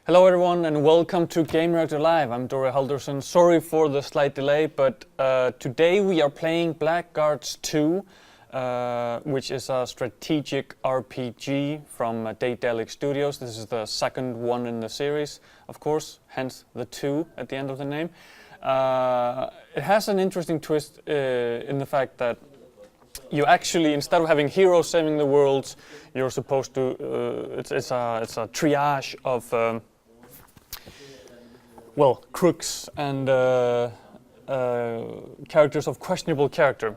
Hello everyone and welcome to Game Reactor Live. I'm Dore Halderson. Sorry for the slight delay, but today we are playing Blackguards 2, which is a strategic RPG from Daedalic Studios. This is the second one in the series, of course, hence the 2 at the end of the name. It has an interesting twist in the fact that you actually, instead of having heroes saving the world, you're supposed to, it's a triage of well, crooks and characters of questionable character.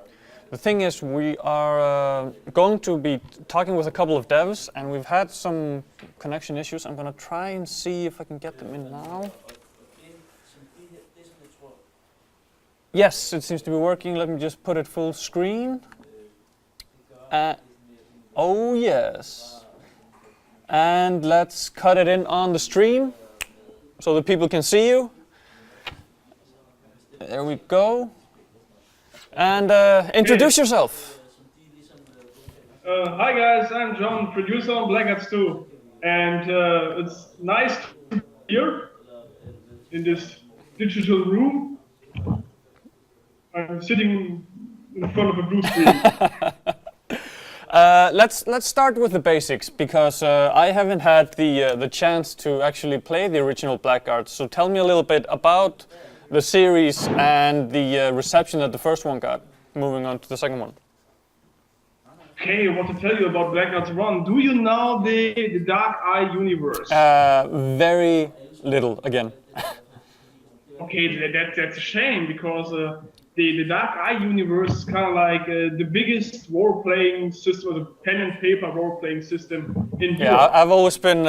The thing is, we are going to be talking with a couple of devs, and we've had some connection issues. I'm gonna try and see if I can get them in now. Yes, it seems to be working. Let me just put it full screen. Oh yes. And let's cut it in on the stream, so that people can see you. There we go. And introduce yourself. Hi guys, I'm John, producer on Blackguards 2. And it's nice to be here in this digital room. I'm sitting in front of a blue screen. Let's start with the basics, because I haven't had the chance to actually play the original Blackguards. So tell me a little bit about the series and the reception that the first one got, moving on to the second one. Okay, what to tell you about Blackguards 1? Do you know the Dark Eye universe? Very little, again. Okay, that's a shame, because the Dark Eye universe is kind of like the biggest role-playing system, or the pen and paper role-playing system in Europe. Yeah, I've always been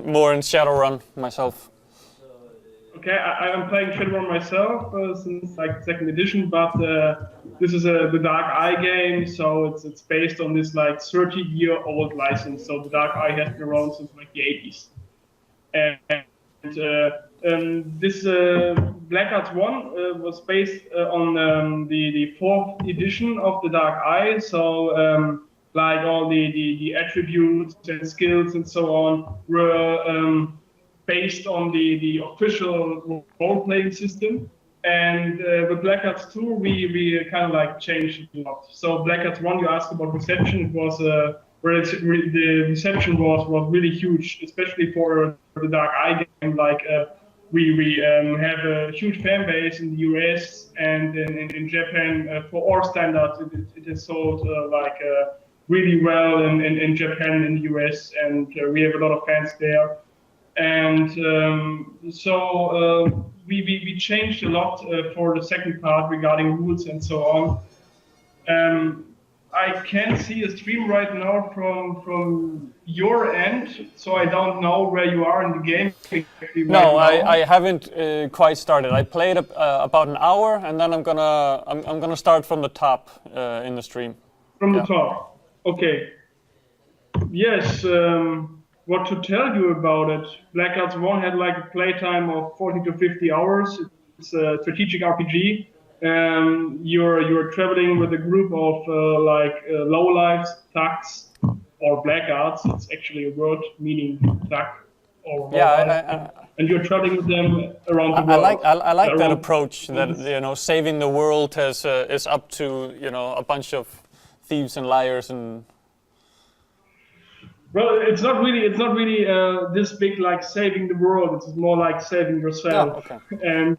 more in Shadowrun myself. Okay, I'm playing Shadowrun myself since like second edition, but this is the Dark Eye game, so it's based on this like 30-year-old license. So the Dark Eye has been around since like the 80s, and this Blackguards 1 was based on the 4th edition of the Dark Eye. So like all the attributes and skills and so on were based on the official role-playing system. And with Blackguards 2, we kind of like changed a lot. So Blackguards 1, you asked about reception. It was the reception was really huge, especially for the Dark Eye game. Like we have a huge fan base in the US and in Japan. For our standards, it is sold really well in Japan, in the US, and we have a lot of fans there. And so we changed a lot for the second part regarding rules and so on. I can't see a stream right now from your end, so I don't know where you are in the game. No, I haven't quite started. I played about an hour, and then I'm gonna start from the top in the stream. From the top, okay. Yes. What to tell you about it? Blackguards 1 had like a playtime of 40 to 50 hours. It's a strategic RPG. You're traveling with a group of lowlifes, thugs, or blackguards. It's actually a word meaning thug or and you're traveling with them around the world. I like that approach. That saving the world is up to a bunch of thieves and liars and. Well, it's not really this big like saving the world. It's more like saving yourself and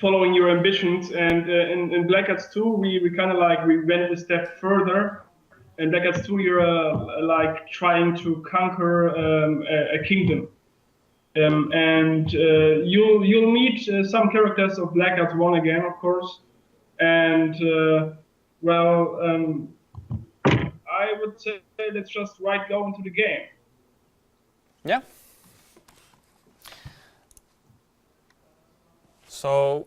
following your ambitions. And in Blackguards 2, we kind of like we went a step further. In Blackguards 2, you're like trying to conquer a kingdom, and you'll meet some characters of Blackguards 1 again, of course, and I would say let's just go into the game. Yeah. So.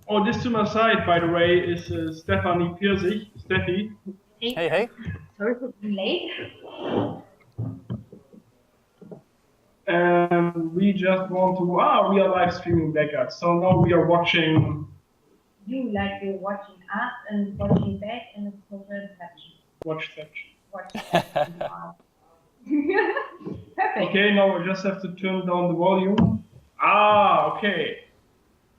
Oh, this to my side, by the way, is Stephanie Pirsig. Steffi. Hey. Sorry for being late. And we just want to. We are live streaming Blackguards. So now we are watching. You're watching us and watching back, and it's called reception. Watchception. Watchception. Perfect. Okay, now I just have to turn down the volume. Ah, okay.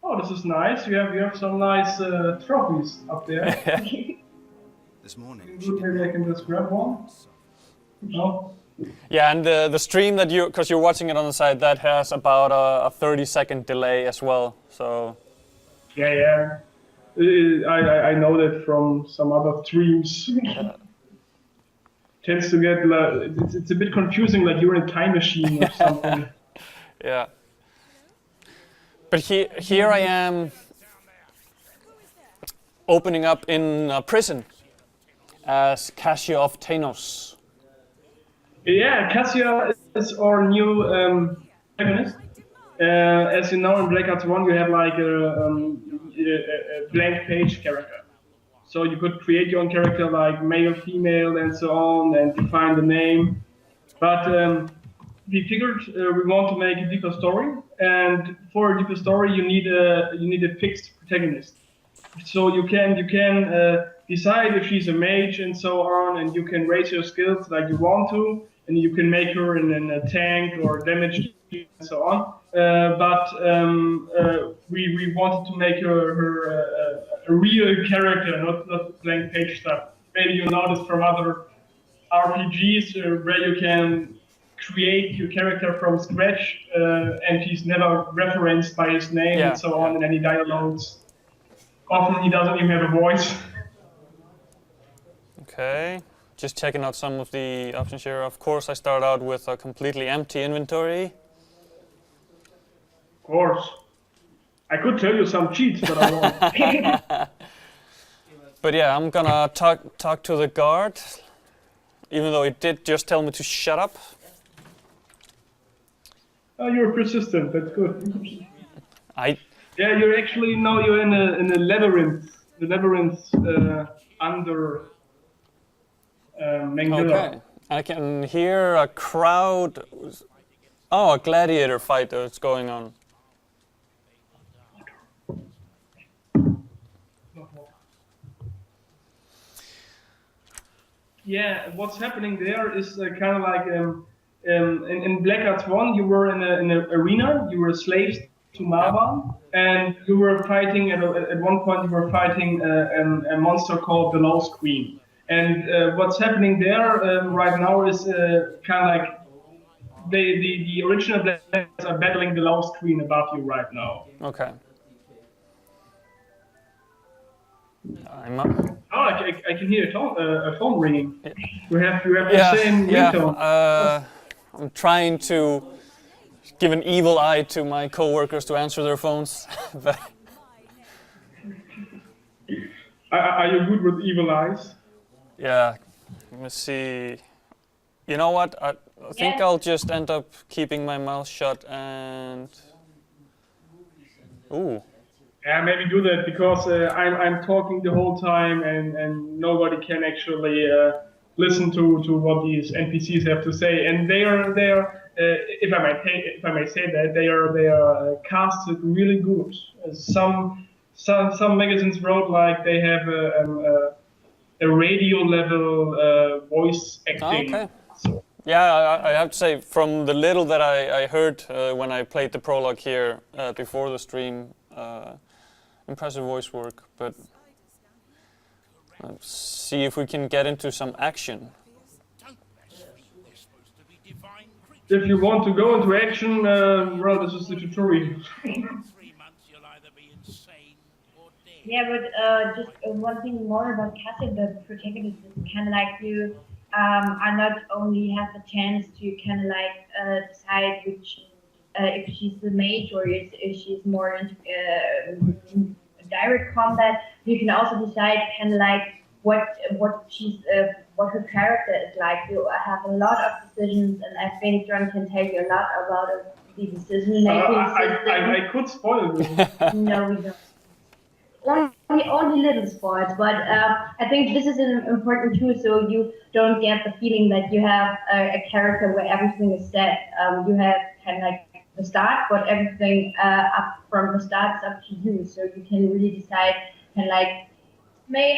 Oh, this is nice. You have some nice trophies up there. This morning, Good, maybe I can just grab one. No. Yeah, and the stream that because you're watching it on the side, that has about a 30-second delay as well. So Yeah. I know that from some other streams. Tends to get it's a bit confusing, like you're in a time machine or something. yeah. But here I am opening up in a prison as Cassia of Thanos. Yeah, Cassia is our new protagonist. As you know, in Blackguards 1, you have like a blank page character. So you could create your own character, like male, female, and so on, and define the name. But we figured we want to make a deeper story, and for a deeper story, you need a fixed protagonist. So you can decide if she's a mage and so on, and you can raise your skills like you want to, and you can make her in a tank or damage and so on. But we wanted to make her a real character, not blank page stuff. Maybe you noticed from other RPGs where you can create your character from scratch, and he's never referenced by his name and so on in any dialogues. Often he doesn't even have a voice. Okay, just checking out some of the options here. Of course, I start out with a completely empty inventory. Of course. I could tell you some cheats, but I won't. But yeah, I'm gonna talk to the guard, even though it did just tell me to shut up. Oh, you're persistent. That's good. Yeah, you're actually now you're in a labyrinth. The labyrinth under Mangilla. Okay, I can hear a crowd. Oh, a gladiator fight that's going on. Yeah, what's happening there is kind of like in Blackguards 1, you were in an arena. You were slaves to Marwan, and you were fighting at one point. You were fighting a monster called the Lost Queen. And what's happening there right now is kind of like the original Blackguards are battling the Lost Queen above you right now. Okay. Oh, I can hear a phone ringing. You have the same ringtone. I'm trying to give an evil eye to my coworkers to answer their phones. Are you good with evil eyes? Yeah, let me see. You know what? I think I'll just end up keeping my mouth shut and... Ooh. Yeah, maybe do that because I'm talking the whole time and nobody can actually listen to what these NPCs have to say. And they are if I may say that they are casted really good. Some magazines wrote like they have a radio level voice acting. Okay. So. Yeah, I have to say from the little that I heard when I played the prologue here before the stream. Impressive voice work, but let's see if we can get into some action. If you want to go into action, well, this is the tutorial. Yeah, but just one thing more about Cassie, the protagonist is kind of like you are not only have a chance to kind of like decide which if she's the mage or if she's more into direct combat. You can also decide kind of like what her character is like. You have a lot of decisions, and I think John can tell you a lot about the decision making. I could spoil this. No, we don't. Only little spoils, but I think this is important too, so you don't get the feeling that you have a character where everything is set. You have kind of like the start, but everything up from the start is up to you, so you can really decide kind of like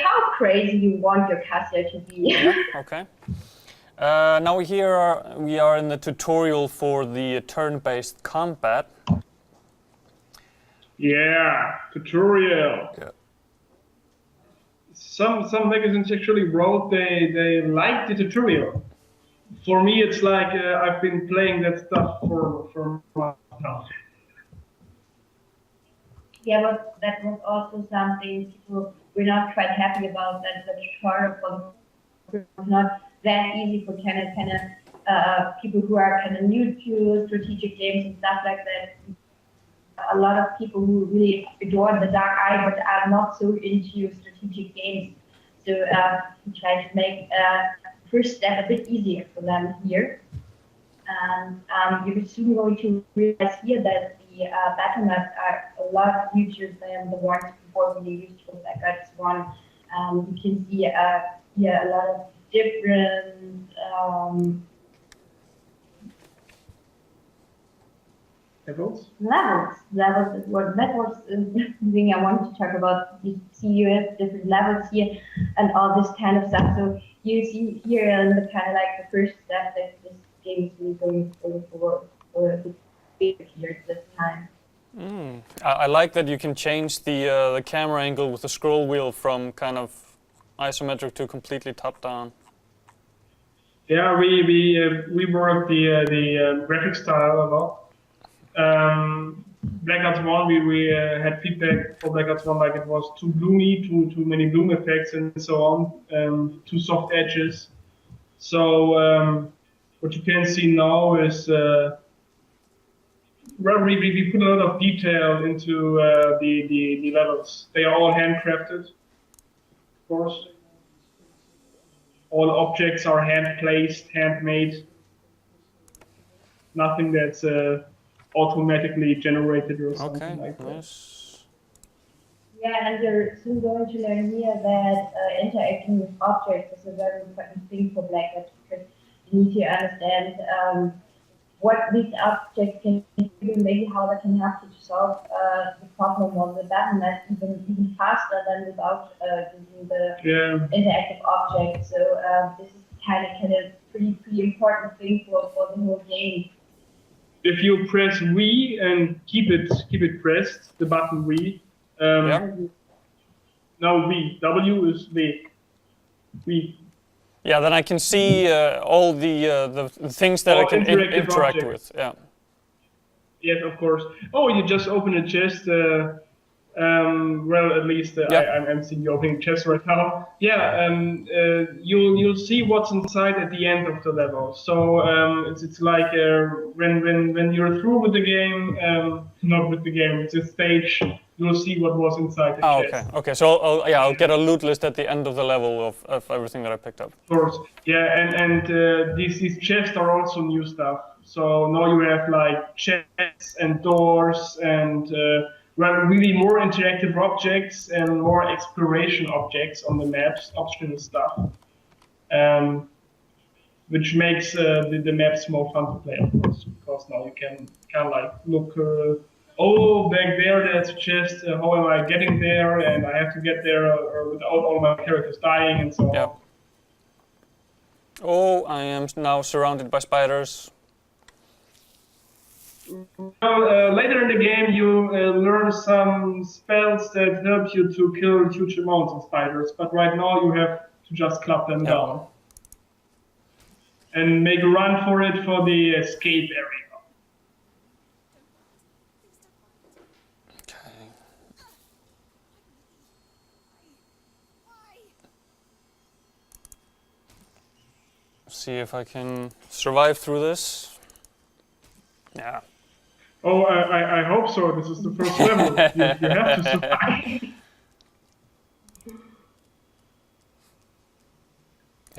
how crazy you want your Cassia to be. Yeah, okay. Now we are in the tutorial for the turn-based combat. Yeah, tutorial. Yeah. Some magazines actually wrote they liked the tutorial. For me, it's like I've been playing that stuff for months now. Yeah, but that was also something people were not quite happy about, that the tutorial was not that easy for people who are kind of new to strategic games and stuff like that. A lot of people who really adore the Dark Eye but are not so into strategic games. So we try to make first step a bit easier for them here. And you're soon going to realize here that the battle maps are a lot richer than the ones before we used for Blackguards 1. You can see here a lot of different levels is what that was the thing I wanted to talk about. You see you have different levels here and all this kind of stuff. So you see here in the kind of like the first step that this game is really going forward for the big here this time. I like that you can change the camera angle with the scroll wheel from kind of isometric to completely top down. Yeah, we worked the graphic style a lot. Blackguards 1, we had feedback for Blackguards 1 like it was too gloomy, too many bloom effects and so on, too soft edges. So what you can see now is we put a lot of detail into the levels. They are all handcrafted, of course. All objects are hand placed, handmade. Nothing that's automatically generated or something like that. Nice. Yeah, and you're soon going to learn here that interacting with objects is a very important thing for Blackguards, because you need to understand what these objects can do, maybe how they can help you to solve the problem of the battle map even faster than without using the interactive object. So this is kind of pretty important thing for the whole game. If you press V and keep it pressed, the button V. No, V. W is V. V. Yeah, then I can see all the things that I can interact with. Yeah. Yes, of course. Oh, you just open a chest. Well, at least I'm seeing you opening chest right now. Yeah, you'll see what's inside at the end of the level. So it's like when you're through with the game, not with the game, it's a stage. You'll see what was inside the chest. Okay. So I'll get a loot list at the end of the level of everything that I picked up. Of course, yeah, and these chests are also new stuff. So now you have like chests and doors and really more interactive objects and more exploration objects on the maps, optional stuff, which makes the maps more fun to play, of course, because now you can kind of like look, oh, back there, there's a chest, how am I getting there, and I have to get there without all my characters dying and so on. Yeah. Oh, I am now surrounded by spiders. Well, later in the game, you learn some spells that help you to kill huge amounts of spiders, but right now you have to just club them down. And make a run for it for the escape area. Okay. See if I can survive through this. Yeah. Oh, I hope so. This is the first level. You have to survive.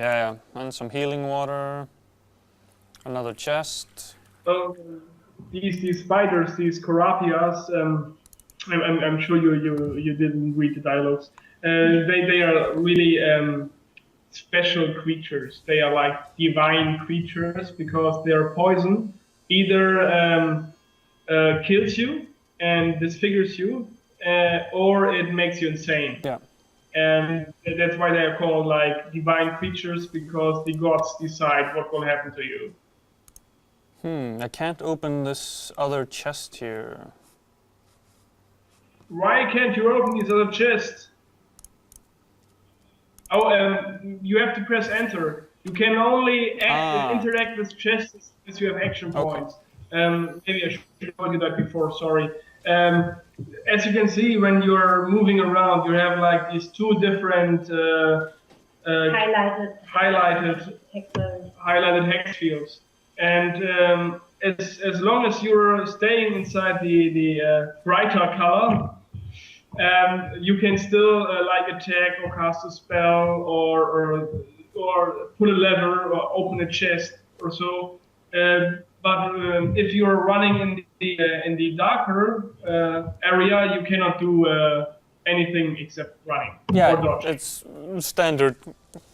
Yeah, and some healing water. Another chest. These spiders, these Carapias, I'm sure you didn't read the dialogues. They are really special creatures. They are like divine creatures because they are poison. Either kills you and disfigures you, or it makes you insane. Yeah. and that's why they are called like divine creatures, because the gods decide what will happen to you. I can't open this other chest here. Why can't you open these other chests? Oh, you have to press enter. You can only interact with chests as you have action points. Maybe I should have told you that before, sorry. As you can see, when you're moving around, you have like these two different highlighted hex fields. And as long as you're staying inside the brighter color, you can still like attack or cast a spell or pull a lever or open a chest or so. But if you're running in the darker area, you cannot do anything except running or dodge. It's standard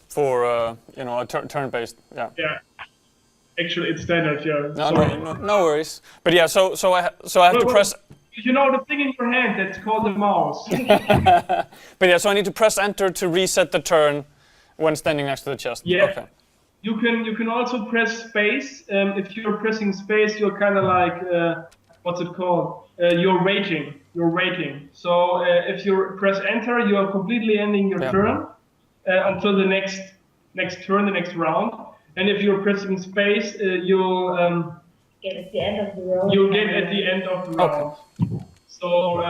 for you know, a turn-based. Yeah. Yeah. Actually, it's standard. Yeah. No worries. But yeah, so I have to press. You know the thing in your hand that's called the mouse. But yeah, so I need to press enter to reset the turn when standing next to the chest. Yeah. Okay. You can also press space. If you're pressing space, you're kind of like what's it called? You're waiting. So if you press enter, you are completely ending your turn until the next turn, the next round. And if you're pressing space, you'll get at the end of the round. You'll get at the end of the round. Okay. So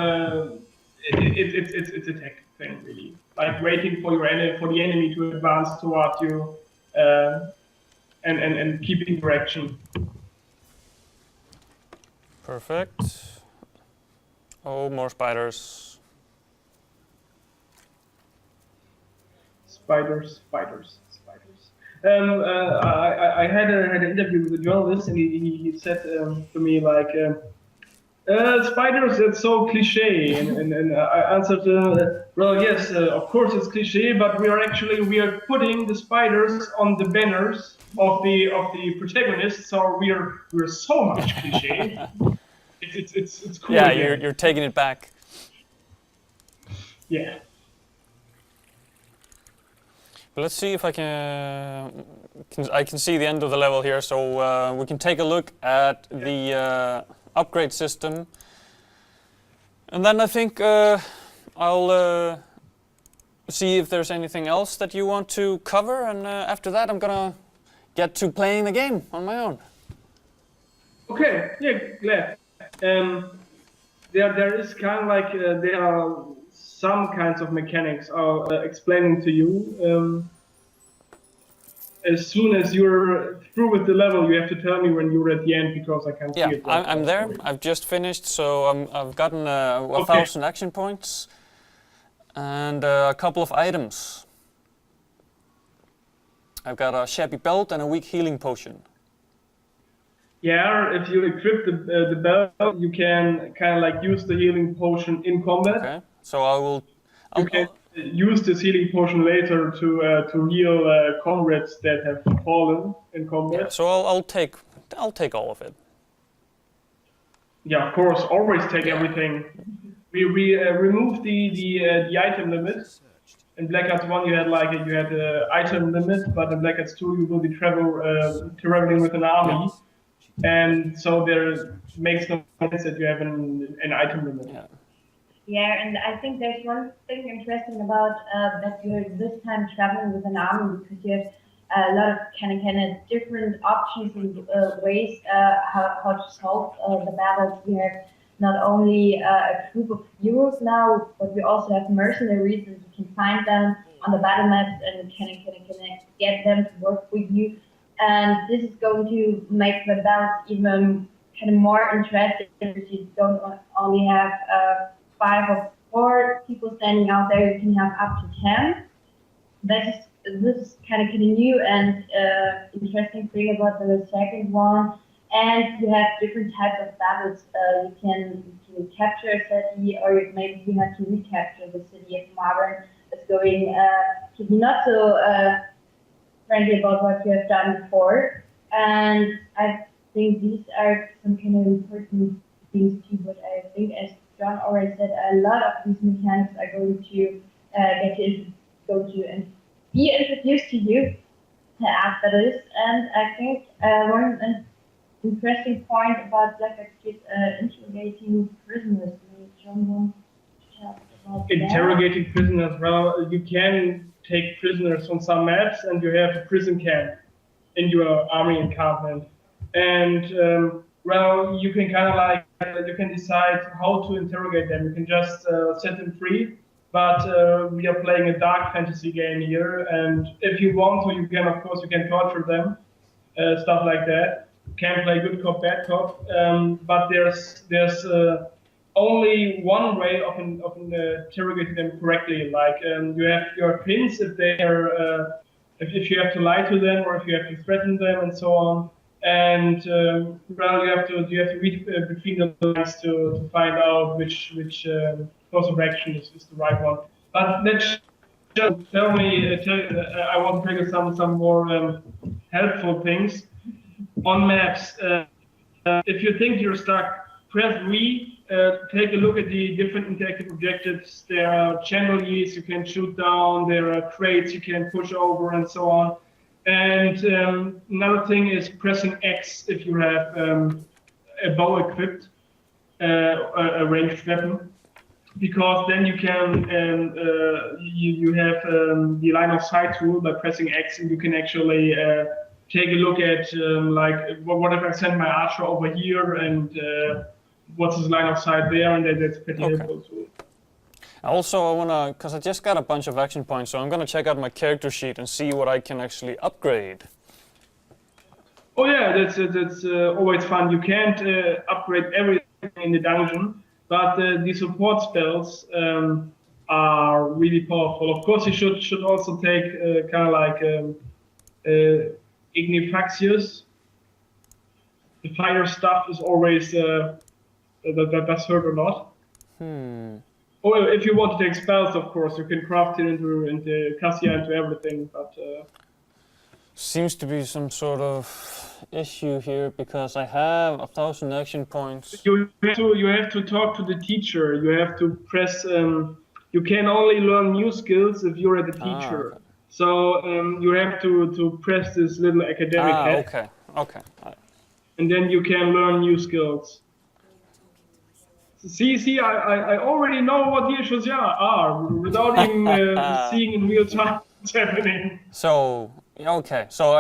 it's a tech thing, really, like waiting for the enemy to advance toward you, and keeping direction. Perfect. Oh, more spiders. Spiders. I had an interview with a journalist, and he said to me like, spiders, that's so cliche, and I answered, well, yes, of course it's cliche, but we are putting the spiders on the banners of the protagonists, so we're so much cliche. It's cool. Yeah, you're taking it back. Yeah. Let's see if I can see the end of the level here, so we can take a look at the upgrade system, and then I think I'll see if there's anything else that you want to cover, and after that I'm gonna get to playing the game on my own. Okay, yeah, glad. There is kind of like there are some kinds of mechanics I'll explaining to you. As soon as you're through with the level, you have to tell me when you're at the end, because I can't see it. Yeah, I'm there. I've just finished, so I've gotten 1,000 action points and a couple of items. I've got a shabby belt and a weak healing potion. Yeah, if you equip the belt, you can kind of like use the healing potion in combat. Okay, so I'll use this healing potion later to heal comrades that have fallen in combat. Yeah, so I'll take all of it. Yeah, of course, always take everything. We removed the item limit. In Blackguards 1 you had an item limit, but in Blackguards 2 you will be traveling with an army. And so there makes no sense that you have an item limit. Yeah, and I think there's one thing interesting about that you're this time traveling with an army, because you have a lot of kind of different options and ways how to solve the battles. We have not only a group of heroes now, but we also have mercenaries, and you can find them on the battle maps and can get them to work with you. And this is going to make the battles even kind of more interesting, because you don't only have 5 or 4 people standing out there, you can have up to 10. This is kind of new and interesting thing about the second one. And you have different types of battles. You can capture a city, or maybe you have to recapture the city of Marburn. It's going to be not so friendly about what you have done before. And I think these are some kind of important things too, but I think, as John already said, a lot of these mechanics are going to get to go to and be introduced to you after this. And I think one interesting point about Blackguards is interrogating prisoners. John wants to talk about Interrogating prisoners. Well, you can take prisoners on some maps, and you have a prison camp in your army encampment. And well, you can kind of like you can decide how to interrogate them. You can just set them free. But we are playing a dark fantasy game here, and if you want to, you can, of course, you can torture them, stuff like that. Can play good cop, bad cop, but there's only one way of interrogating them correctly. Like you have your pins if they are if you have to lie to them or if you have to threaten them and so on. And well, you have to read between the lines to find out which course of action is the right one. But let's just tell me. I want to tell you some more helpful things on maps. If you think you're stuck, press V. Take a look at the different interactive objectives. There are chandeliers you can shoot down. There are crates you can push over, and so on. And another thing is pressing X if you have a bow equipped, a ranged weapon, because then you can you have the line of sight tool by pressing X, and you can actually take a look at like what if I send my archer over here and what's his line of sight there, and that's pretty helpful too. Also, I wanna, cause I just got a bunch of action points, so I'm gonna check out my character sheet and see what I can actually upgrade. Oh yeah, that's always fun. You can't upgrade everything in the dungeon, but the support spells are really powerful. Of course, you should also take kind of like Ignifaxius. The fire stuff is always that does hurt a lot. Or if you want to take spells, of course, you can craft it into Cassia, into everything. But seems to be some sort of issue here because I have 1,000 action points. You have to talk to the teacher. You have to press. You can only learn new skills if you're at the teacher. Okay. So you have to press this little academic head. Okay. And then you can learn new skills. See, I already know what the issues are without even seeing in real time what's happening. So, okay, so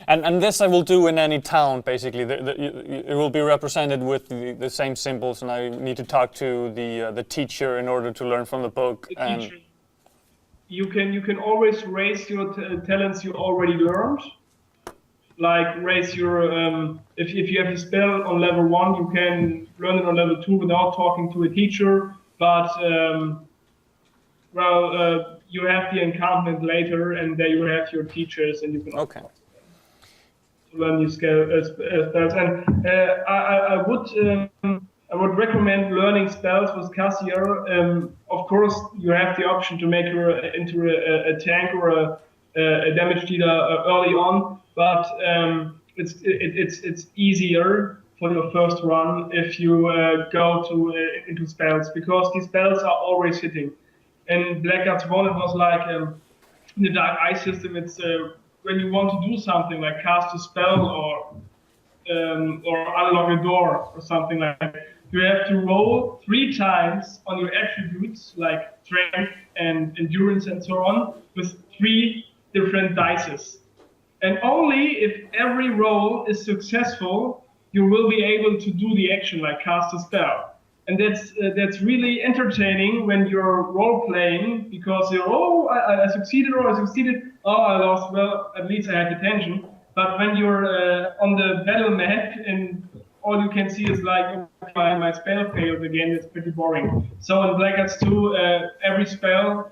and this I will do in any town, basically. It will be represented with the same symbols, and I need to talk to the teacher in order to learn from the book. Teacher, you can always raise your talents you already learned. Like raise your if you have a spell on level 1, you can learn it on level 2 without talking to a teacher. But you have the encampment later, and there you have your teachers, and you can learn new spells. And I would recommend learning spells with Cassia. Of course, you have the option to make her into a tank or a damage dealer early on. But it's easier for your first run if you go into spells, because these spells are always hitting. In Blackguards 1, it was like in the Dark Eye system. It's when you want to do something like cast a spell or unlock a door or something like that. You have to roll 3 times on your attributes like strength and endurance and so on with 3 different dices. And only if every roll is successful, you will be able to do the action like cast a spell. And that's really entertaining when you're role playing, because you're I succeeded, or I succeeded, I lost, well, at least I had attention. But when you're on the battle map and all you can see is like my spell failed again, it's pretty boring. So in Blackguards 2, every spell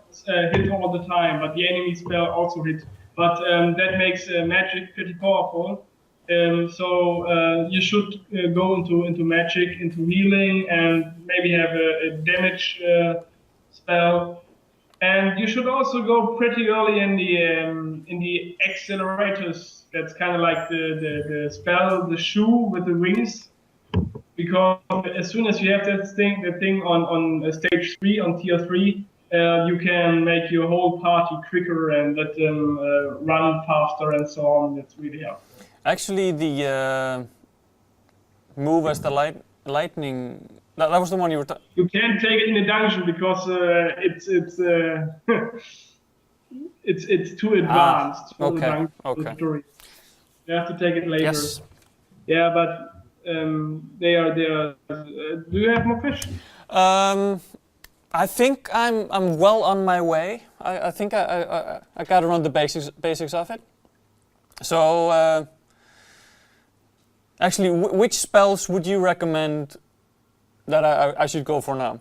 hit all the time, but the enemy spell also hit. But that makes magic pretty powerful. So you should go into magic, into healing, and maybe have a damage spell. And you should also go pretty early in the accelerators. That's kind of like the spell, the shoe with the wings. Because as soon as you have that thing on stage 3, on tier 3, you can make your whole party quicker and let them run faster and so on. That's really helpful. Actually, the move as the lightning. That was the one you were. You can't take it in a dungeon because it's too advanced for the dungeon story. You have to take it later. Yes. Yeah, but they are. Do you have more questions? I think I'm well on my way. I think I got around the basics of it. So actually, which spells would you recommend that I should go for now?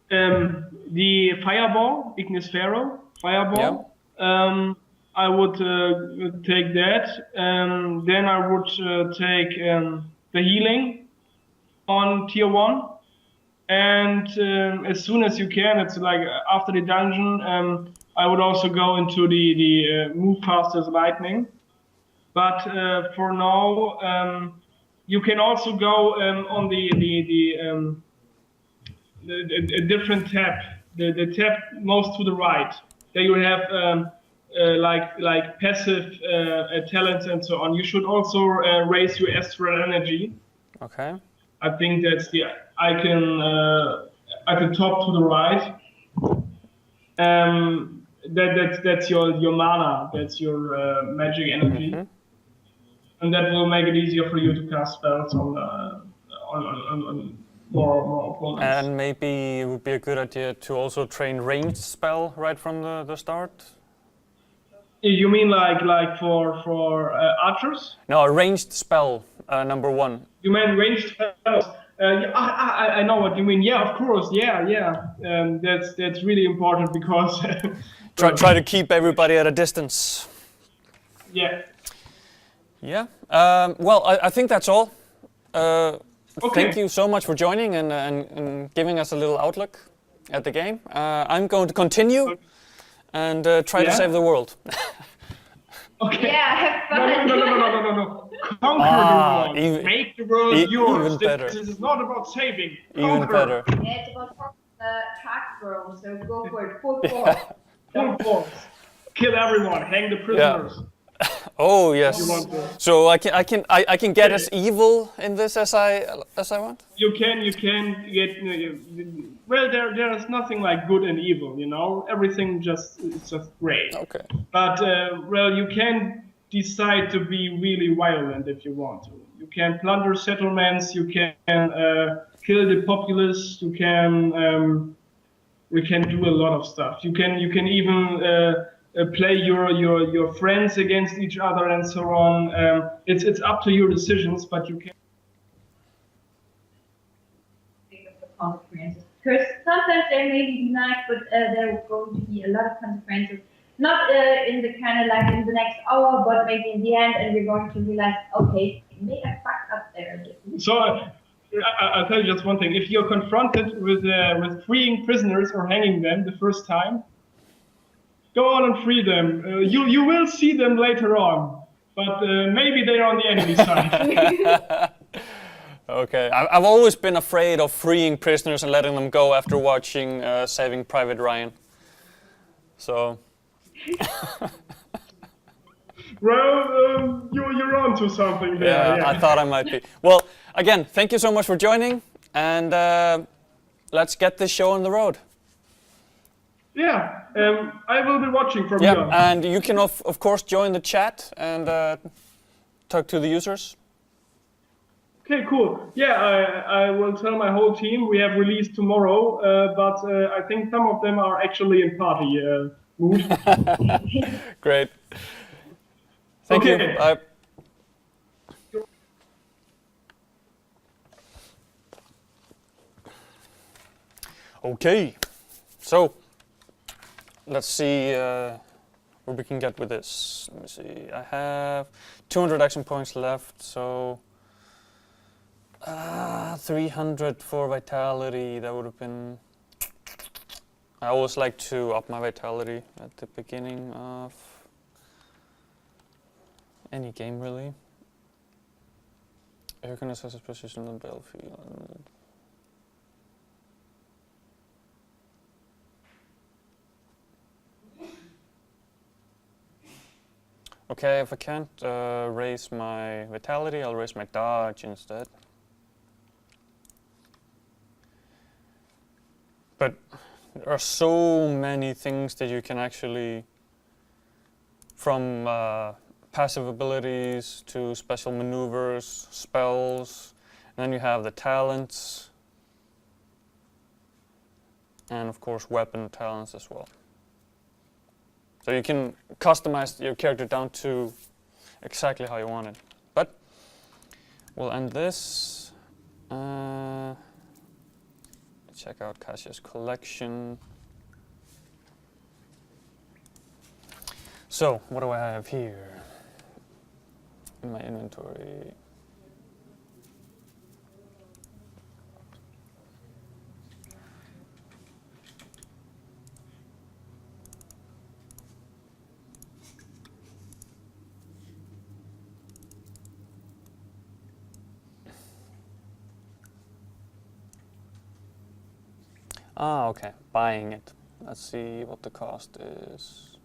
The Fireball, Ignis Pharaoh, Fireball. Yeah. I would take that. Then I would take the Healing on tier 1. And as soon as you can, it's like after the dungeon, I would also go into the Move Fast as Lightning. But for now, you can also go on a different tab, the tab most to the right. There you have like passive talents and so on. You should also raise your astral energy. Okay. I think that's the icon at the top to the right. That's your mana. That's your magic energy. Mm-hmm. And that will make it easier for you to cast spells on more opponents. And maybe it would be a good idea to also train ranged spell right from the start? You mean like for archers? No, a ranged spell, number 1. You mean ranged spells? I know what you mean. Yeah, of course. Yeah. That's really important because try to keep everybody at a distance. Yeah. Yeah. Well, I think that's all. Okay. Thank you so much for joining and giving us a little outlook at the game. I'm going to continue and try to save the world. Okay. Yeah, have fun. No. Conquer the world. Make the world yours. Even better. This is not about saving. Even better. Yeah, it's about track bro, so go for it. Full force. Full force. Kill everyone. Hang the prisoners. Yeah. Oh yes. So I can get as evil in this as I want. You can get well. There is nothing like good and evil. You know, everything is just great. Okay. But well, you can decide to be really violent if you want to. You can plunder settlements. You can kill the populace. You can we can do a lot of stuff. You can even play your friends against each other and so on. It's up to your decisions, but you can. Consequences. Because sometimes they may be nice, but there are going to be a lot of consequences. Not in the kind of like in the next hour, but maybe in the end, and we're going to realize, okay, maybe I fucked up there. So I'll tell you just one thing: if you're confronted with freeing prisoners or hanging them the first time, go on and free them. You will see them later on, but maybe they're on the enemy side. Okay, I've always been afraid of freeing prisoners and letting them go after watching Saving Private Ryan. So. Well, you're on to something there. Yeah, I thought I might be. Well, again, thank you so much for joining, and let's get this show on the road. Yeah, I will be watching from here. Yeah, and you can of course join the chat and talk to the users. Okay, cool. Yeah, I will tell my whole team we have released tomorrow, but I think some of them are actually in party mood. Great. Thank you. Bye. Okay, so let's see what we can get with this. Let me see. I have 200 action points left, so 300 for vitality. That would have been. I always like to up my vitality at the beginning of any game, really. You can assess his position on the battlefield. Okay, if I can't raise my vitality, I'll raise my dodge instead. But there are so many things that you can actually, from passive abilities to special maneuvers, spells, and then you have the talents, and of course weapon talents as well. So you can customize your character down to exactly how you want it. But we'll end this. Check out Kasia's collection. So, what do I have here in my inventory? Ah, okay, buying it. Let's see what the cost is.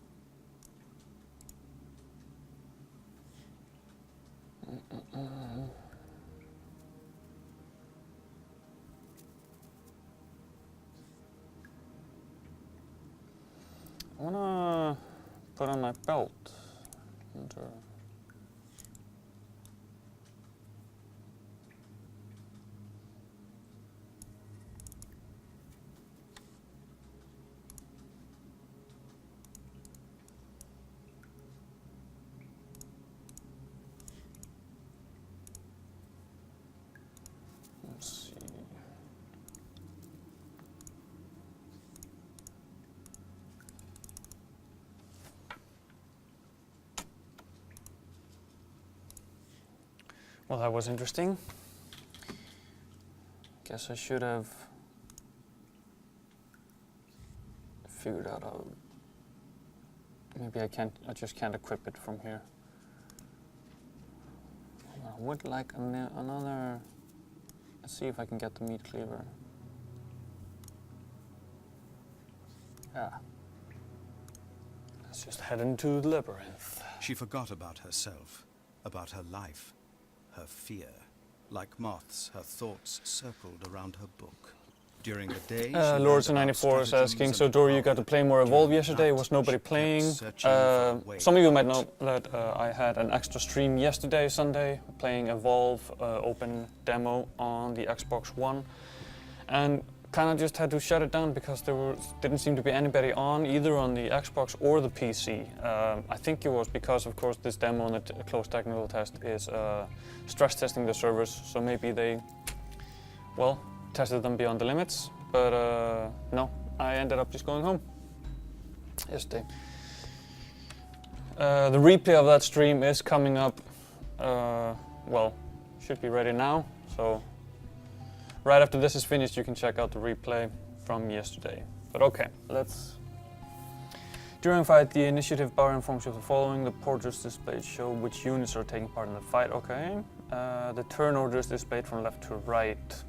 I wanna put on my belt. Let's see. Well, that was interesting. Guess I should have figured out how. Maybe I just can't equip it from here. I would like another. Let's see if I can get the meat cleaver. Yeah. Let's just head into the labyrinth. She forgot about herself, about her life, her fear. Like moths, her thoughts circled around her book. During the day, Lords94 is asking, so Dory, you got to play more Evolve yesterday, was nobody playing? Some of you might know that I had an extra stream yesterday, Sunday, playing Evolve open demo on the Xbox One. And kind of just had to shut it down because didn't seem to be anybody on, either on the Xbox or the PC. I think it was because, of course, this demo and the closed technical test is stress testing the servers, so maybe they, well, tested them beyond the limits, but no, I ended up just going home yesterday. The replay of that stream is coming up, well, should be ready now, so right after this is finished you can check out the replay from yesterday. But okay, let's... During fight, the initiative bar informs you of the following. The porters displayed show which units are taking part in the fight, okay. The turn order is displayed from left to right.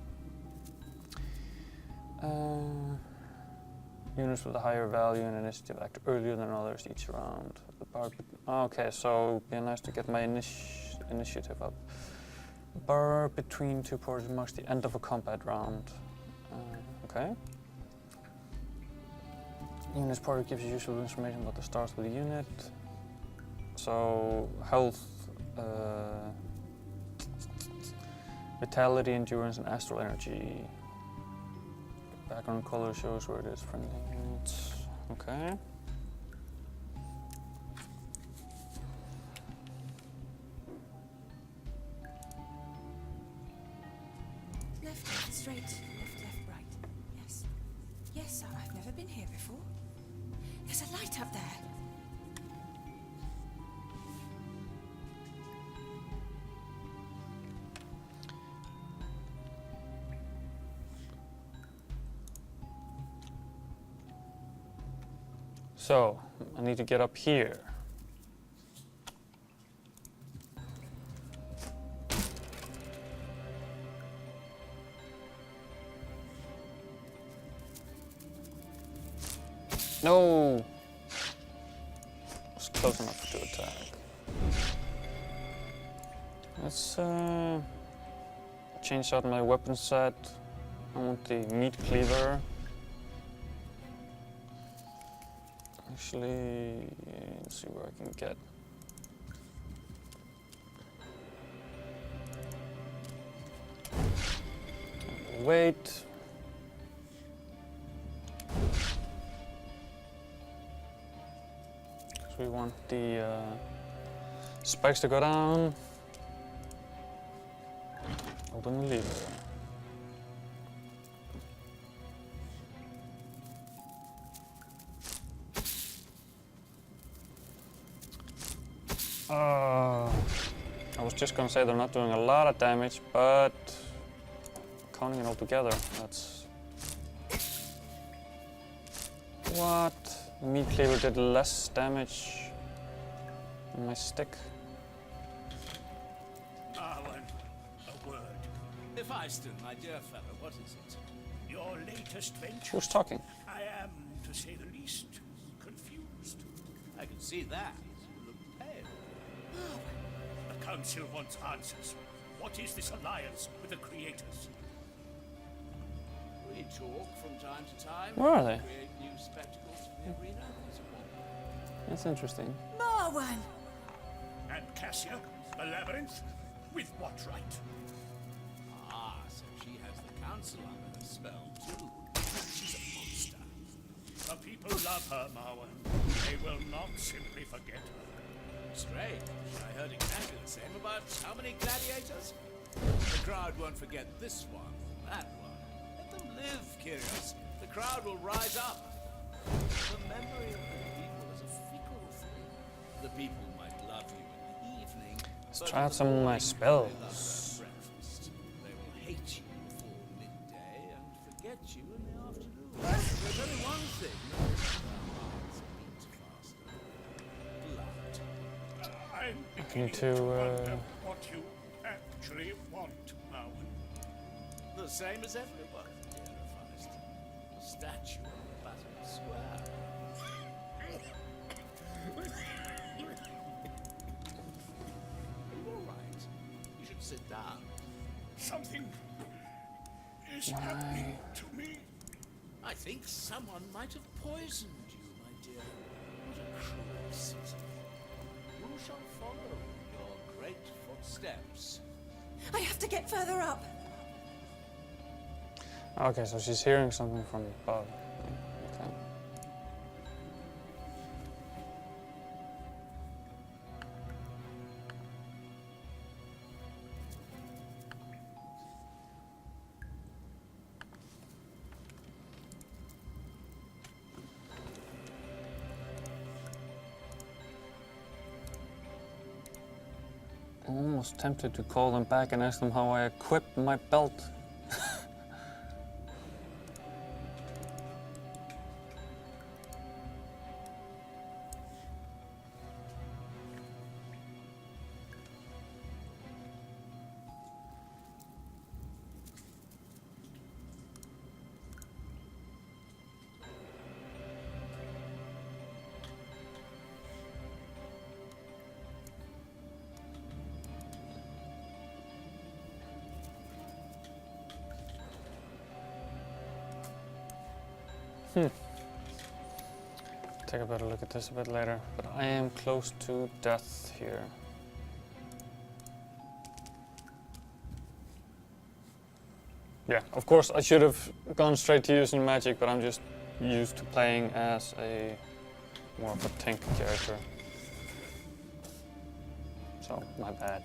Units with a higher value and initiative act earlier than others each round. The bar okay, so it'd be nice to get my initiative up. Bar between two porters marks the end of a combat round. Okay. Unit's porter gives you useful information about the stars of the unit. So health, vitality, endurance, and astral energy. Background color shows where it is friendly units. Okay. Left, straight, left, right. Yes. Yes, I've never been here before. There's a light up there. So, I need to get up here. No! Was close enough to attack. Let's change out my weapon set. I want the meat cleaver. Actually, let's see where I can get. Wait. Because we want the spikes to go down. Open the lever. I was just gonna say they're not doing a lot of damage, but counting it all together, that's... What? Meat cleaver did less damage than my stick. Marwan, a word. If I stood, my dear fellow, what is it? Your latest venture? Who's talking? I am, to say the least, confused. I can see that. You look pale. The Council wants answers. What is this alliance with the Creators? We talk from time to time. Where are they? Create new spectacles for the arena. That's interesting. Marwan! And Cassia, the labyrinth? With what right? Ah, so she has the Council under her spell, too. She's a monster. The people love her, Marwan. They will not simply forget her. Strange. I heard exactly the same about how many gladiators? The crowd won't forget this one, that one. Let them live, Kyrios. The crowd will rise up. The memory of the people is a fickle thing. The people might love you in the evening. Let's try out some of my spells. They will hate you before midday and forget you in the afternoon. There's only one thing that makes their hearts beat faster. Blood. I'm beginning to, wonder what you actually want, Marwan. The same as everyone, dear Hephaestus. A statue on the Battle Square. You're all right. You should sit down. Something is happening to me. I think someone might have poisoned you, my dear. What a cruel city. Who shall follow your great footsteps? I have to get further up. Okay, so she's hearing something from above. Okay. I'm almost tempted to call them back and ask them how I equipped my belt. Take a better look at this a bit later, but I am close to death here. Yeah, of course I should have gone straight to using magic, but I'm just used to playing as a more of a tank character. So, my bad.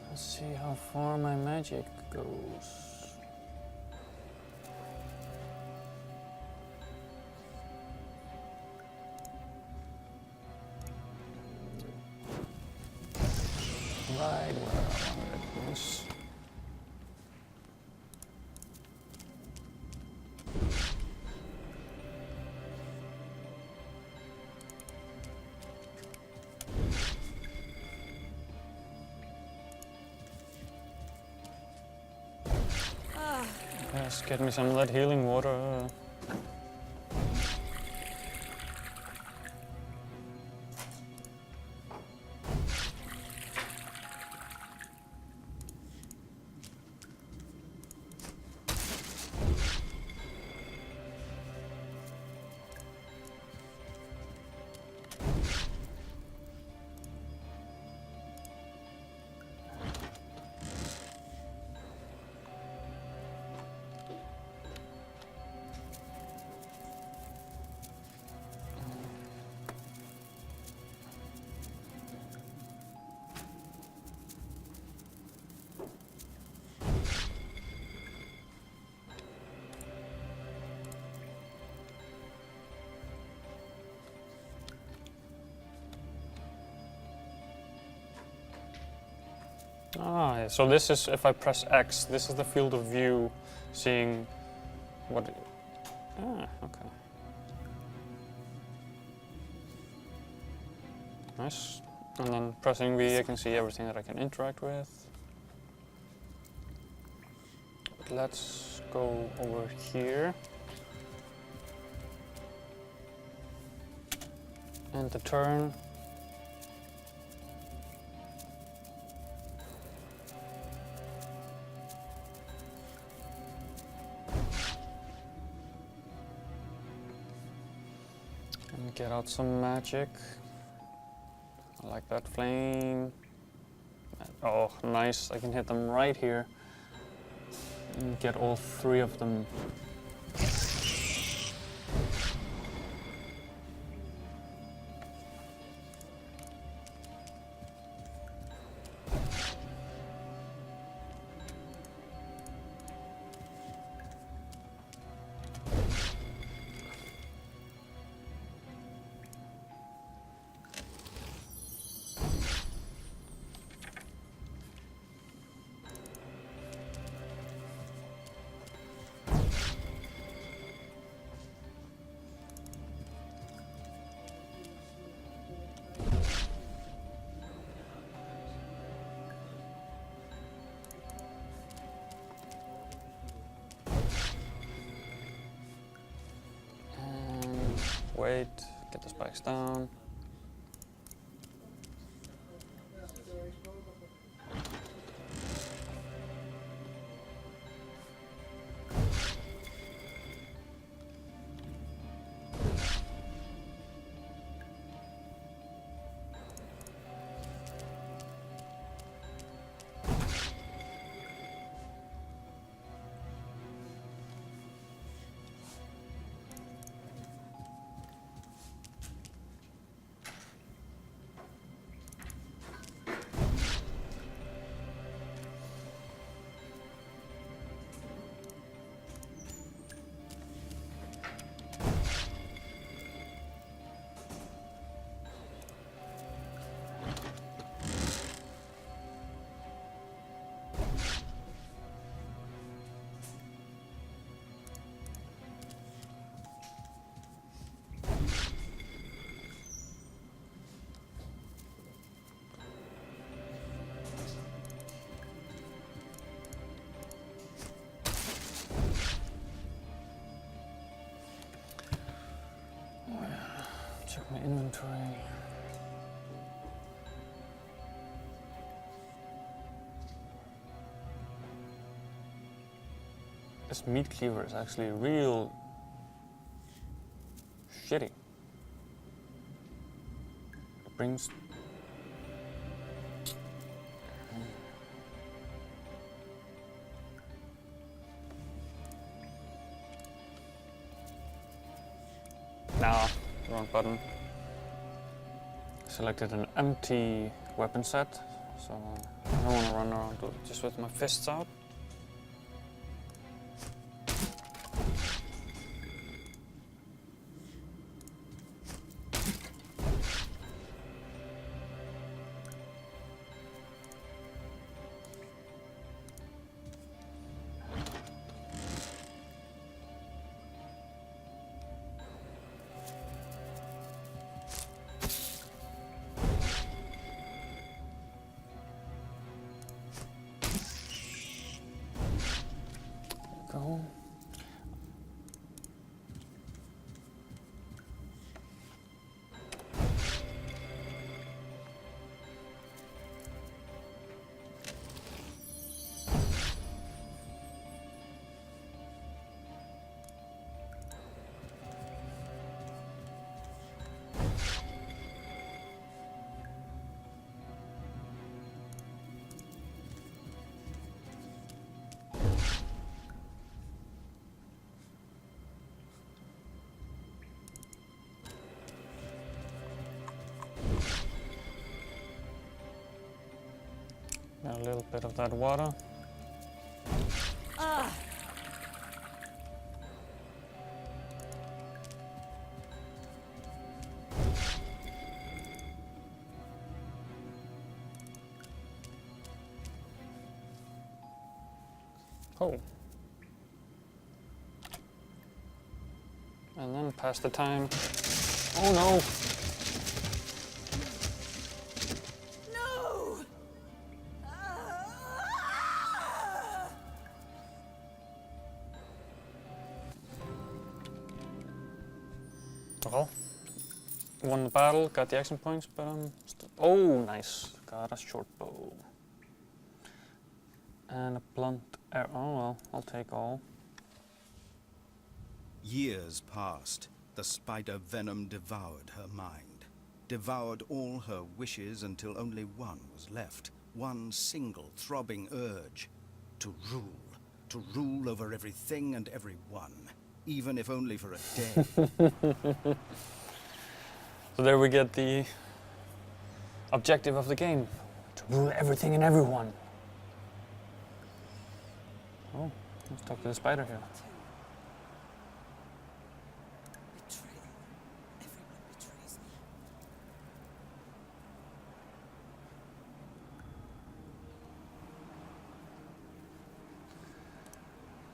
Let's see how far my magic goes. Right where I want Nice. Yes, get me some of that healing water. Ah, yeah. So this is, if I press X, this is the field of view, seeing what... Ah, okay. Nice. And then pressing V, I can see everything that I can interact with. Let's go over here. And the turn. And get out some magic. I like that flame. Oh, nice. I can hit them right here. And get all three of them. Wait, get the spikes down. Check my inventory. This meat cleaver is actually real shitty. It brings... Nah, wrong button. Selected an empty weapon set, so I don't want to run around just with my fists out. go. A little bit of that water. Oh. And then pass the time. Oh no! No! Well, won the battle, got the action points, but I'm still... Oh, nice. Got a short bow. And a blunt arrow. Oh well, I'll take all. Years passed. The spider venom devoured her mind, devoured all her wishes until only one was left. One single throbbing urge to rule over everything and everyone, even if only for a day. So there we get the objective of the game, to rule everything and everyone. Oh, let's talk to the spider here. Betrayal. Everyone betrays me.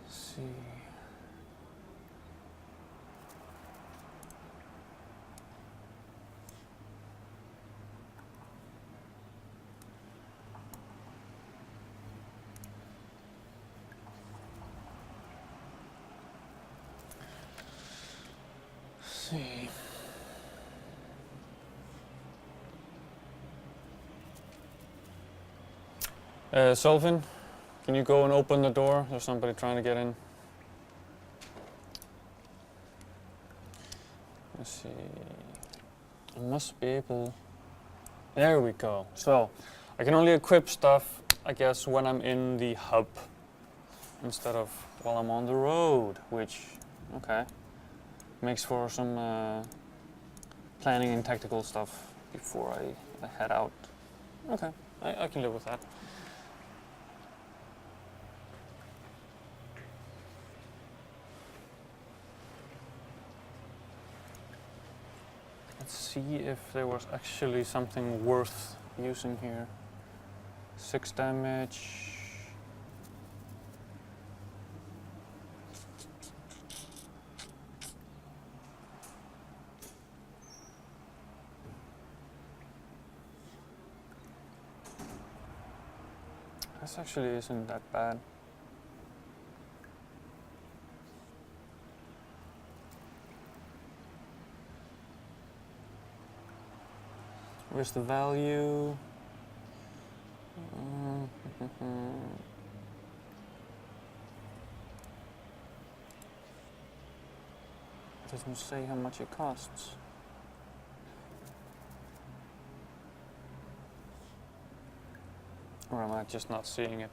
Let's see. See. Solvin, can you go and open the door? There's somebody trying to get in. Let's see. I must be able... There we go. So, I can only equip stuff, I guess, when I'm in the hub, instead of while I'm on the road, which, okay, makes for some planning and tactical stuff before I head out. Okay, I can live with that. Let's see if there was actually something worth using here. 6 damage. This actually isn't that bad. Where's the value? It doesn't say how much it costs. Or am I just not seeing it?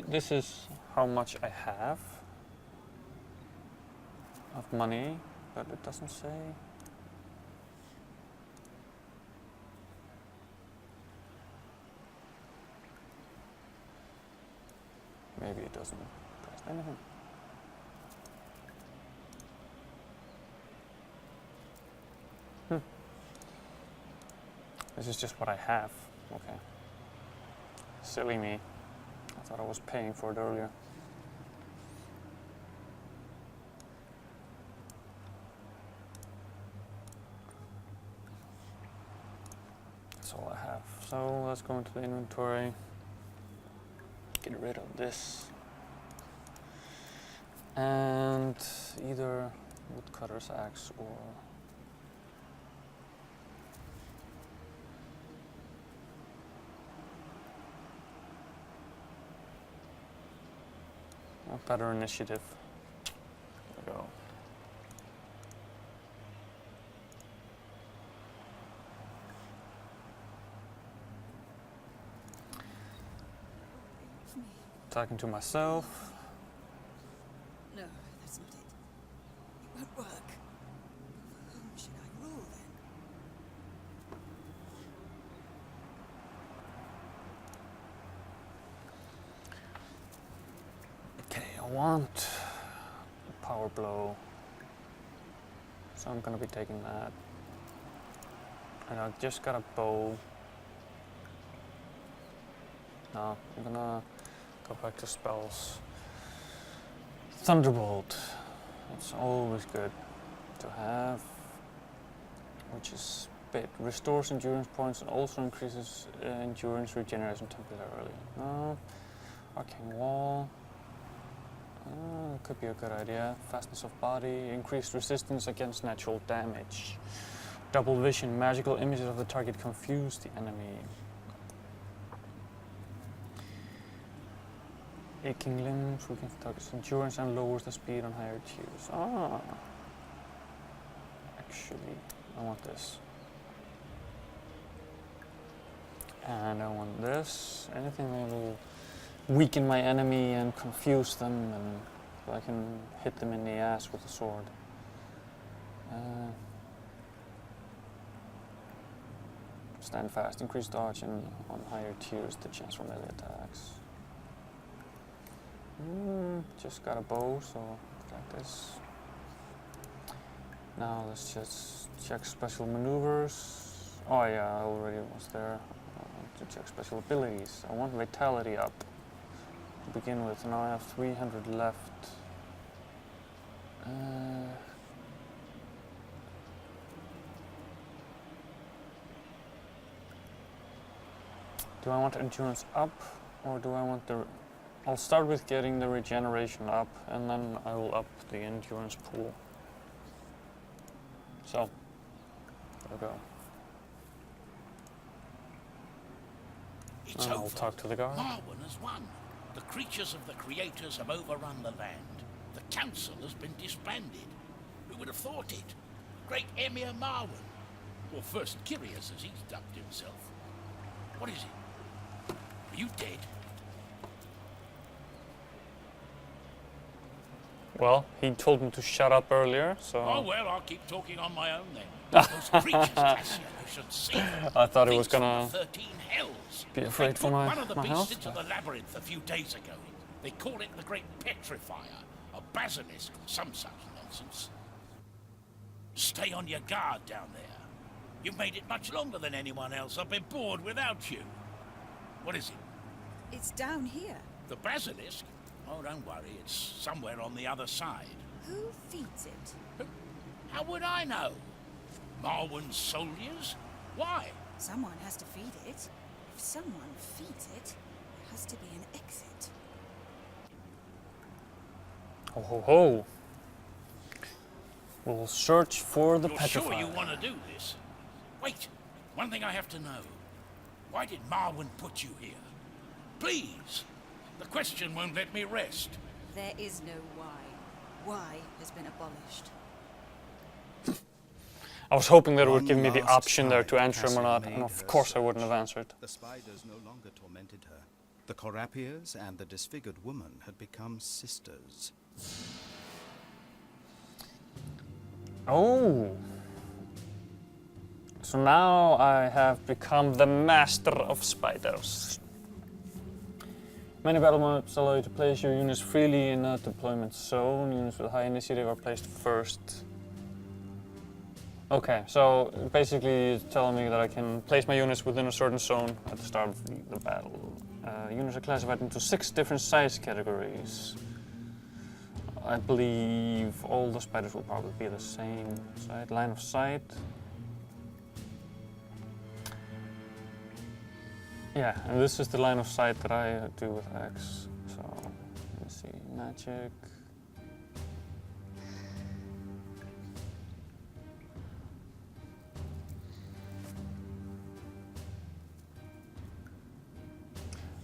This is how much I have of money, but it doesn't say. Maybe it doesn't cost anything. This is just what I have. Okay. Silly me. I thought I was paying for it earlier. That's all I have. So let's go into the inventory. get rid of this. And either woodcutter's axe or a better initiative. There we go. Talking to myself. No, that's not it. It won't work. Whom should I rule then? Okay, I want a power blow. So I'm gonna be taking that. And I just got a bow. No, I'm gonna go back to spells. Thunderbolt. It's always good to have. Which is bit. Restores endurance points and also increases endurance regeneration temporarily. No. Arcane wall. Could be a good idea. Fastness of body. Increased resistance against natural damage. Double vision. Magical images of the target confuse the enemy. Aching limbs, weakens the target's endurance and lowers the speed on higher tiers. Ah! Actually, I want this. And I want this. Anything that will weaken my enemy and confuse them, and so I can hit them in the ass with a sword. Stand fast, increase dodge, and on higher tiers the chance for melee attacks. Just got a bow, so like this. Now let's just check special maneuvers. Oh yeah, I already was there. To check special abilities. I want vitality up to begin with. Now I have 300 left. Do I want endurance up, or do I want the... I'll start with getting the regeneration up, and then I will up the endurance pool. So, there we go. It's And I'll over. talk to the guard. Marwen has won. The creatures of the creators have overrun the land. The council has been disbanded. Who would have thought it? Great Emir Marwen. Or First Kyrios, as he's dubbed himself. What is it? Are you dead? Well, he told me to shut up earlier, so... Oh, well, I'll keep talking on my own then. Those creatures, Cassian, you should see them. I thought he was Things from gonna the 13 hells. be afraid They for put my one of the my beasts health. into the labyrinth a few days ago. They call it the Great Petrifier, a basilisk, or some such nonsense. Stay on your guard down there. You've made it much longer than anyone else. I've been bored without you. What is it? It's down here. The basilisk? Oh, don't worry. It's somewhere on the other side. Who feeds it? How would I know? Marwen's soldiers? Why? Someone has to feed it. If someone feeds it, there has to be an exit. Ho ho ho! We'll search for the You're petrifier. sure you want to do this? Wait, one thing I have to know. Why did Marwen put you here? Please! The question won't let me rest. There is no why. Why has been abolished. I was hoping that it would One give me the last option there time to answer him or Cassia not, made and of her course I wouldn't have search. answered. The spiders no longer tormented her. The Korapiers and the disfigured woman had become sisters. Oh! So now I have become the master of spiders. Many battle maps allow you to place your units freely in a deployment zone. Units with high initiative are placed first. Okay, so basically it's telling me that I can place my units within a certain zone at the start of the battle. Units are classified into 6 different size categories. I believe all the spiders will probably be the same size. Line of sight. Yeah, and this is the line of sight that I do with X. So, let's see, magic.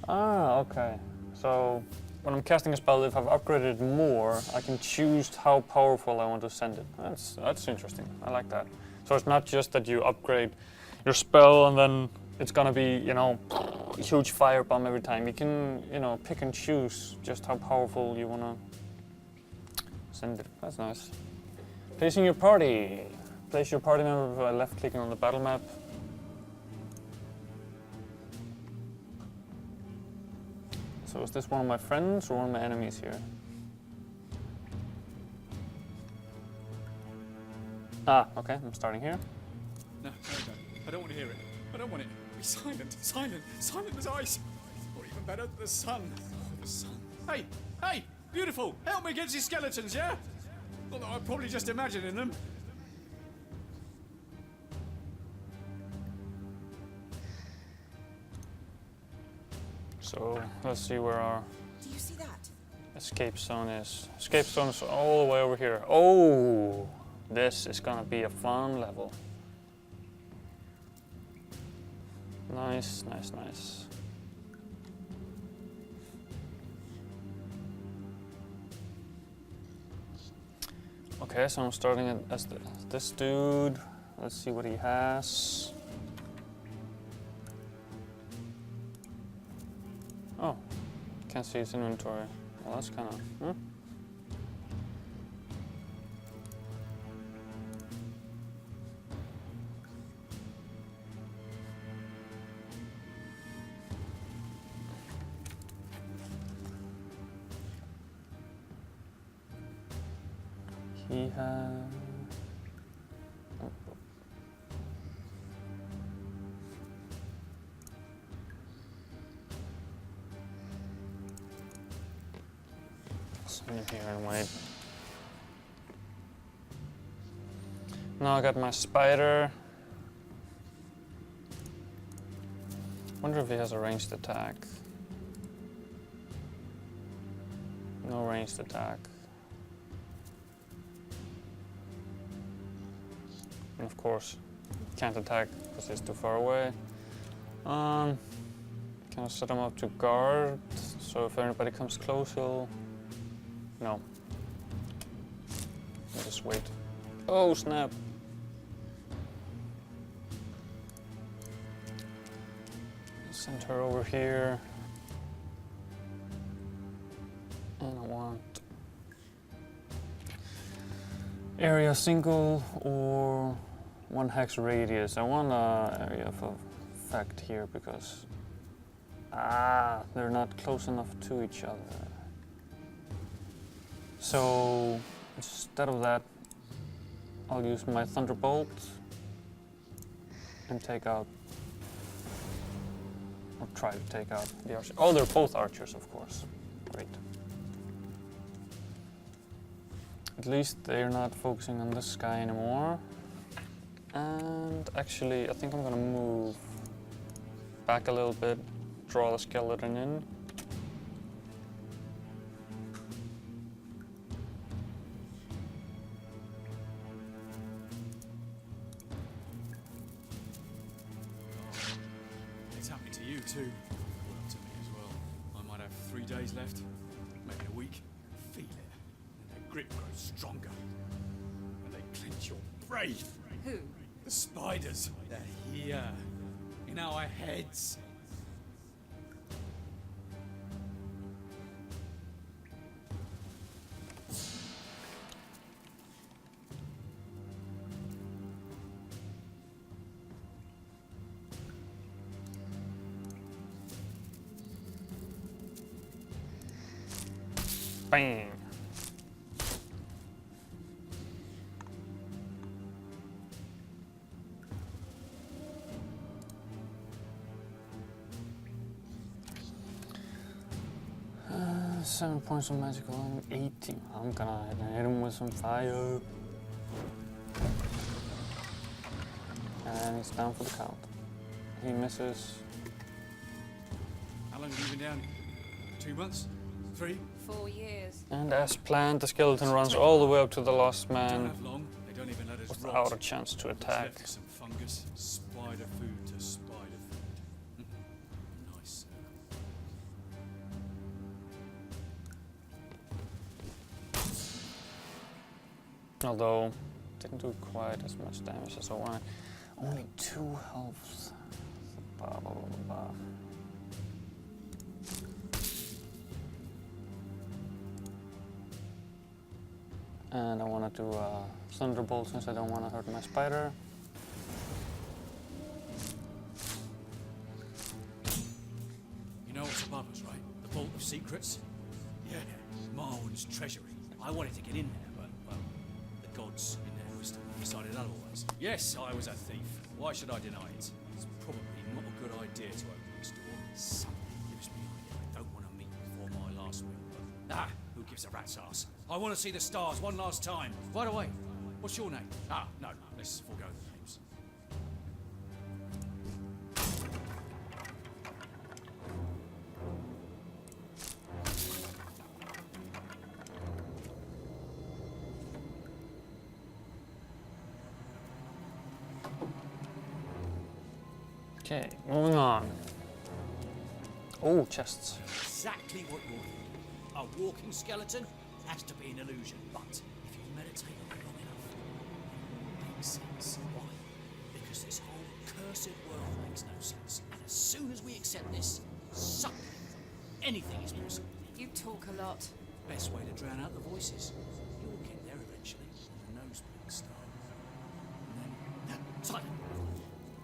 Ah, okay. So, when I'm casting a spell, if I've upgraded it more, I can choose how powerful I want to send it. That's interesting. I like that. So it's not just that you upgrade your spell and then it's gonna be, you know, huge firebomb every time. You can, you know, pick and choose just how powerful you wanna send it. That's nice. Placing your party. Place your party member by left-clicking on the battle map. So is this one of my friends or one of my enemies here? Ah, okay, I'm starting here. No, I don't want to hear it. I don't want it. Be silent, silent, silent as ice. Or even better, the sun. Oh, the sun. Hey, hey, beautiful. Help me against these skeletons, yeah? Although I'm probably just imagining them. So let's see where our Do you see that? escape zone is. Escape zone is all the way over here. Oh, this is gonna be a fun level. Nice, nice, nice. Okay, so I'm starting as this dude. Let's see what he has. Oh, can't see his inventory. Well, that's kind of. He has. Send him here and wait. Now I got my spider. Wonder if he has a ranged attack. No ranged attack. And of course, can't attack because he's too far away. Can I set him up to guard? So if anybody comes close, he'll... No. I'll just wait. Oh, snap! Send her over here. And I want area single or 1 hex radius. I want an area of effect here because they're not close enough to each other. So instead of that, I'll use my Thunderbolt and take out, or try to take out the archer. Oh, they're both archers, of course. Great. At least they're not focusing on this guy anymore. And actually, I think I'm gonna move back a little bit, draw the skeleton in. It's happening to you too. Well, to me as well. I might have 3 days left, maybe a week. Feel it. And their grip grows stronger. And they clench your brain. Who? The spiders. They're here. In our heads. Bang! Uh, 7 points of magical and 18. I'm gonna hit him with some fire. And he's down for the count. He misses. How long have you been down? 2 months? 3? 4 years. And as planned, the skeleton runs all the way up to the lost Don't man have long. They don't even let us without rot. a chance to What's attack. left is some fungus. Spider food to spider food. Nice. Although, didn't do quite as much damage as I wanted. Only 2 health. Blah, blah, blah, blah. And I want to do a thunderbolt since I don't want to hurt my spider. You know what's above us, right? The Vault of Secrets? Yeah, Marwyn's treasury. I wanted to get in there, but, well, the gods in their wisdom decided otherwise. Yes, I was a thief. Why should I deny it? It's probably not a good idea to open this door. Something lives behind it. I don't want to meet before my last will, but... who gives a rat's ass? I want to see the stars one last time. Right away. What's your name? No, let's forego the names. Okay, moving on. Oh, chests. Exactly what you're thinking. A walking skeleton has to be an illusion, but if you meditate on it long enough, it makes sense. Why? Because this whole cursed world makes no sense. And as soon as we accept this, something, anything is possible. You talk a lot. Best way to drown out the voices. You'll get there eventually, and the nosebleeds start. And then, silent.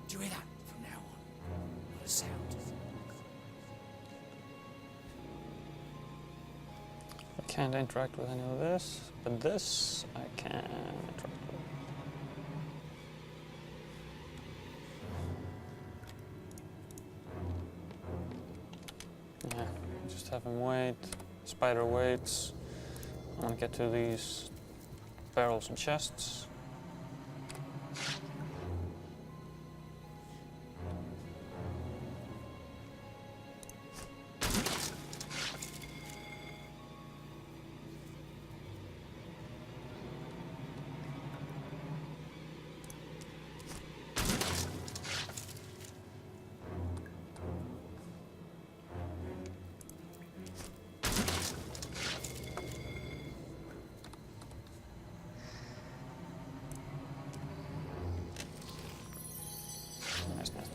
Do you hear that? From now on, not a sound. I can't interact with any of this, but this I can interact with. Yeah, just have him wait. Spider waits. I want to get to these barrels and chests.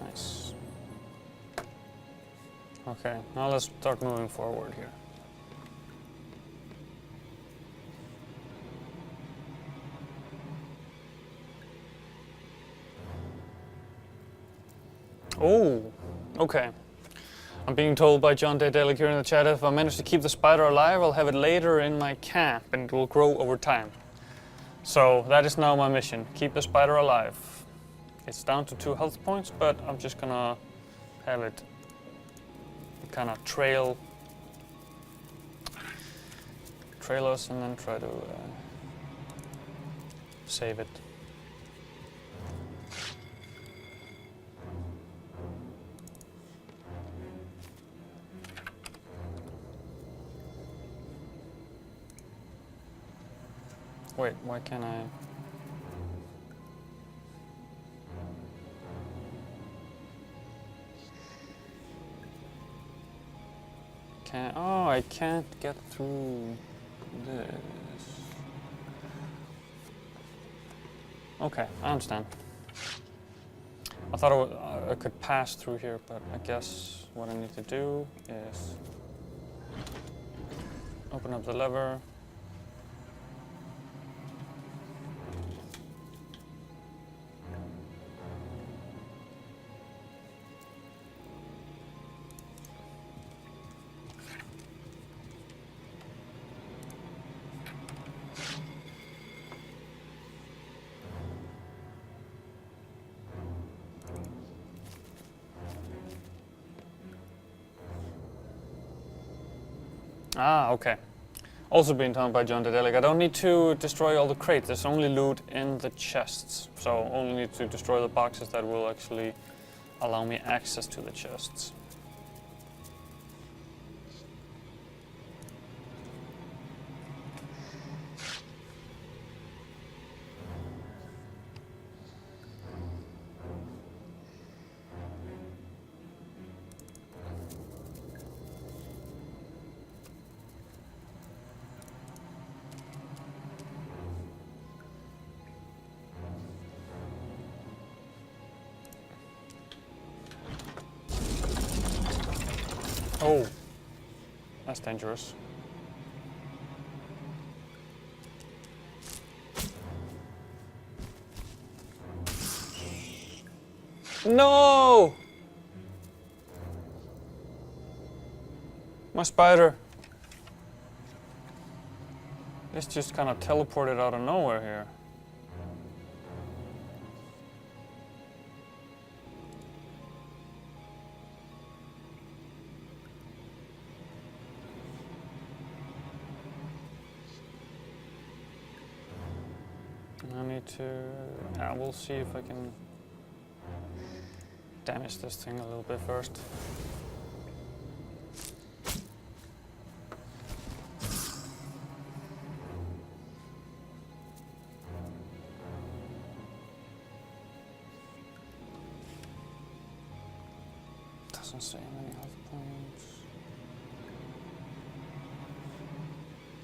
Nice. Okay, now let's start moving forward here. Oh, okay. I'm being told by John Daedalic here in the chat, if I manage to keep the spider alive, I'll have it later in my camp and it will grow over time. So that is now my mission, keep the spider alive. It's down to 2 health points, but I'm just gonna have it kind of trail us and then try to save it. Wait, why can't I? Oh, I can't get through this. Okay, I understand. I thought I could pass through here, but I guess what I need to do is open up the lever. Ah, okay. Also being told by John Daedalic, I don't need to destroy all the crates, there's only loot in the chests. So only need to destroy the boxes that will actually allow me access to the chests. That's dangerous. No! My spider. This just kind of teleported out of nowhere here. I need to... I will see if I can damage this thing a little bit first. Doesn't say how many health points.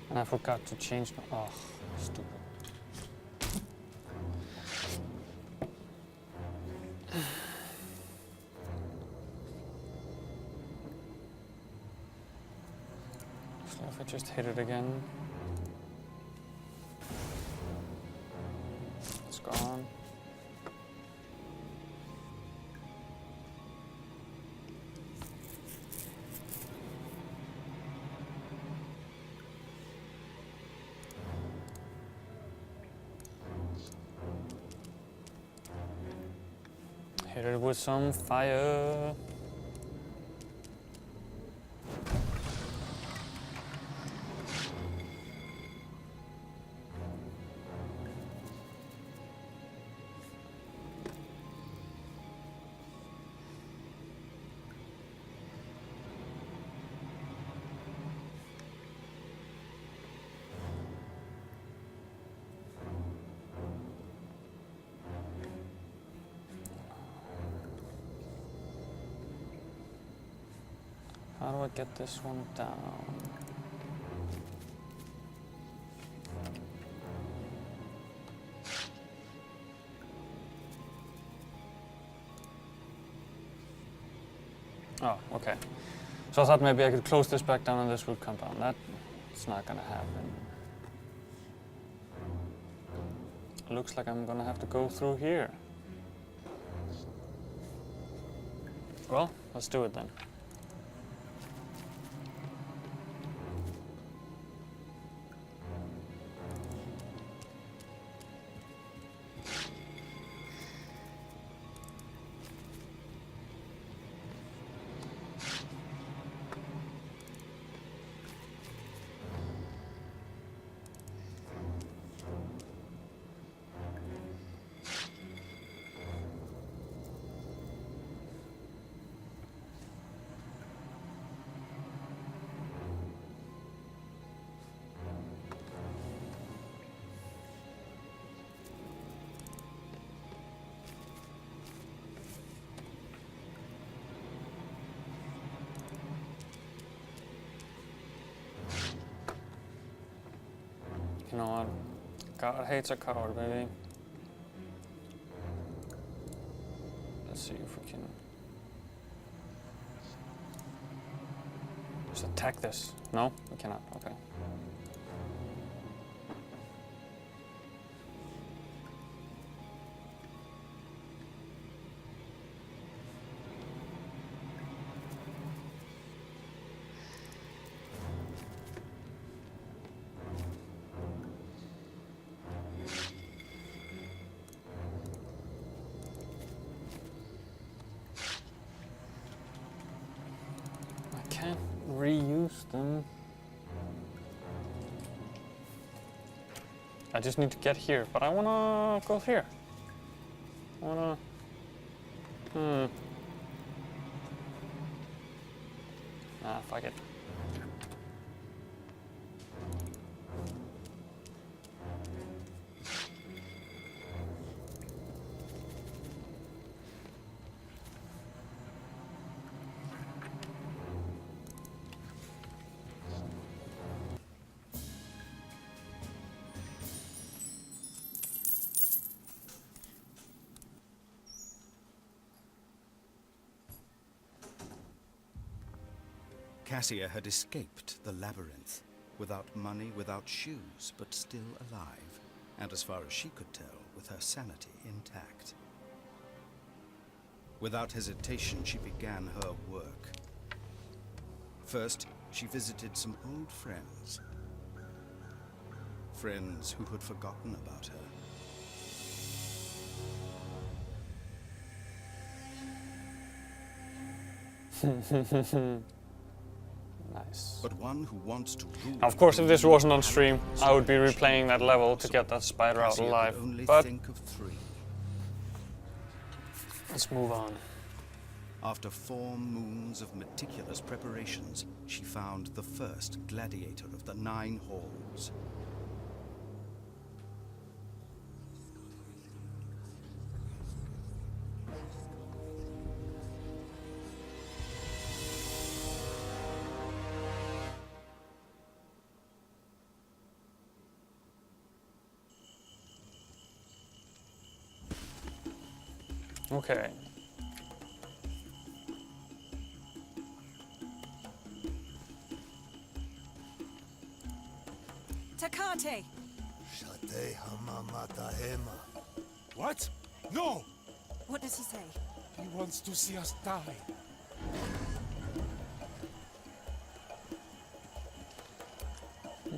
And I forgot to change my... Oh, stupid. So if I just hit it again. It's gone. Hit it with some fire. How do I get this one down? Oh, okay. So I thought maybe I could close this back down and this would come down. That's not gonna happen. Looks like I'm gonna have to go through here. Well, let's do it then. You know what? God hates a coward, baby. Let's see if we can just attack this. No, we cannot. Okay. Reuse them. I just need to get here, but I wanna go here. I wanna... Ah, fuck it. Cassia had escaped the labyrinth, without money, without shoes, but still alive, and as far as she could tell, with her sanity intact. Without hesitation, she began her work. First, she visited some old friends. Friends who had forgotten about her. Nice. But one who wants to rule. Of course, if this wasn't on stream, I would be replaying that level to get that spider out Cassia could alive. only But think of 3. let's move on. After 4 moons of meticulous preparations, she found the first gladiator of the 9 halls. Okay. Takate! What? No! What does he say? He wants to see us die.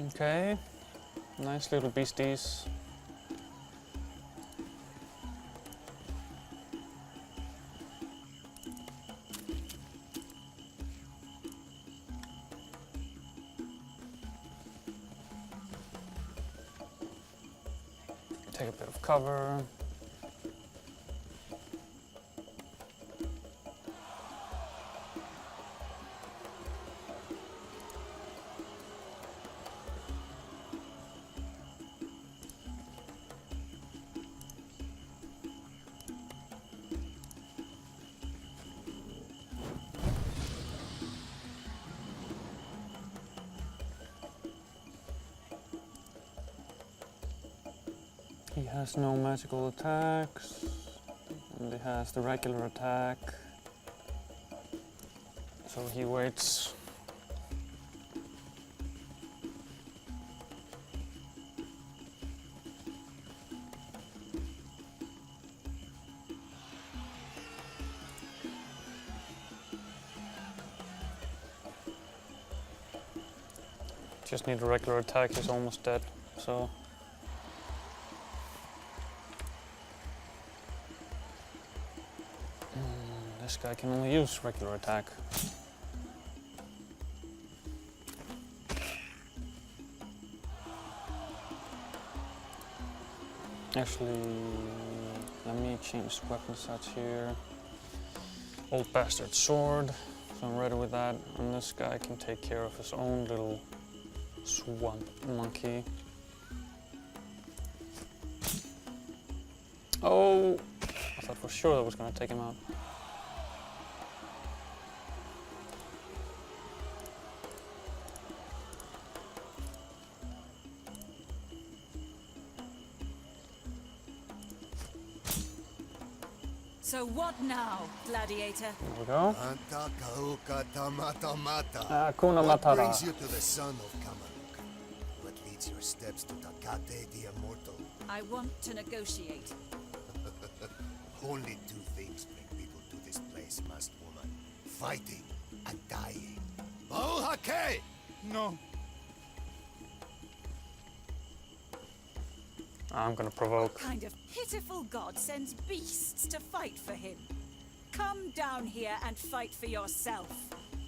Okay. Nice little beasties. Take a bit of cover. He has no magical attacks, and he has the regular attack, so he waits. Just need a regular attack, he's almost dead, so. This guy can only use regular attack. Actually, let me change weapon sets here. Old bastard sword, so I'm ready with that. And this guy can take care of his own little swamp monkey. Oh! I thought for sure that was gonna take him out. So what now, gladiator? There we go. Kuna What Matata. brings you to the son of Kamaluk? What leads your steps to Takate the Immortal? I want to negotiate. Only 2 things bring people to this place, masked woman. Fighting and dying. Bahul-Hake! No. I'm gonna provoke. What kind of pitiful god sends beasts to fight for him? Come down here and fight for yourself.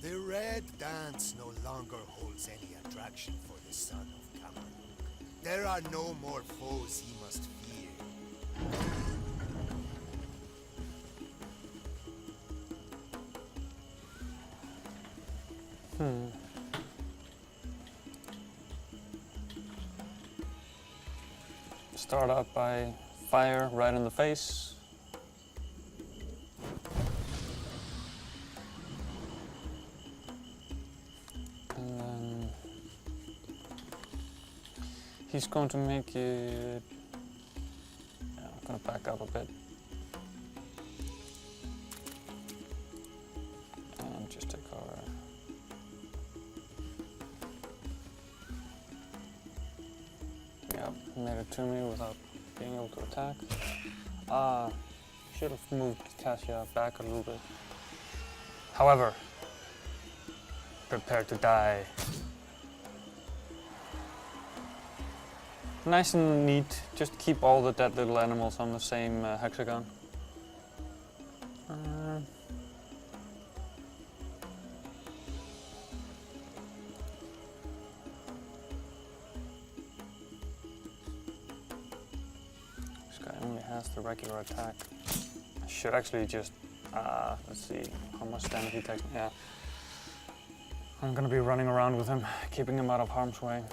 The Red Dance no longer holds any attraction for the son of Kamaluk. There are no more foes he must fear. Start out by fire right in the face. And then he's going to make it. Yeah, I'm gonna back up a bit. And just take our made it to me without being able to attack. Ah, should have moved Cassia back a little bit. However, prepare to die. Nice and neat. Just keep all the dead little animals on the same hexagon. This guy only has the regular attack. I should actually just, let's see how much damage he takes. Yeah, I'm gonna be running around with him, keeping him out of harm's way.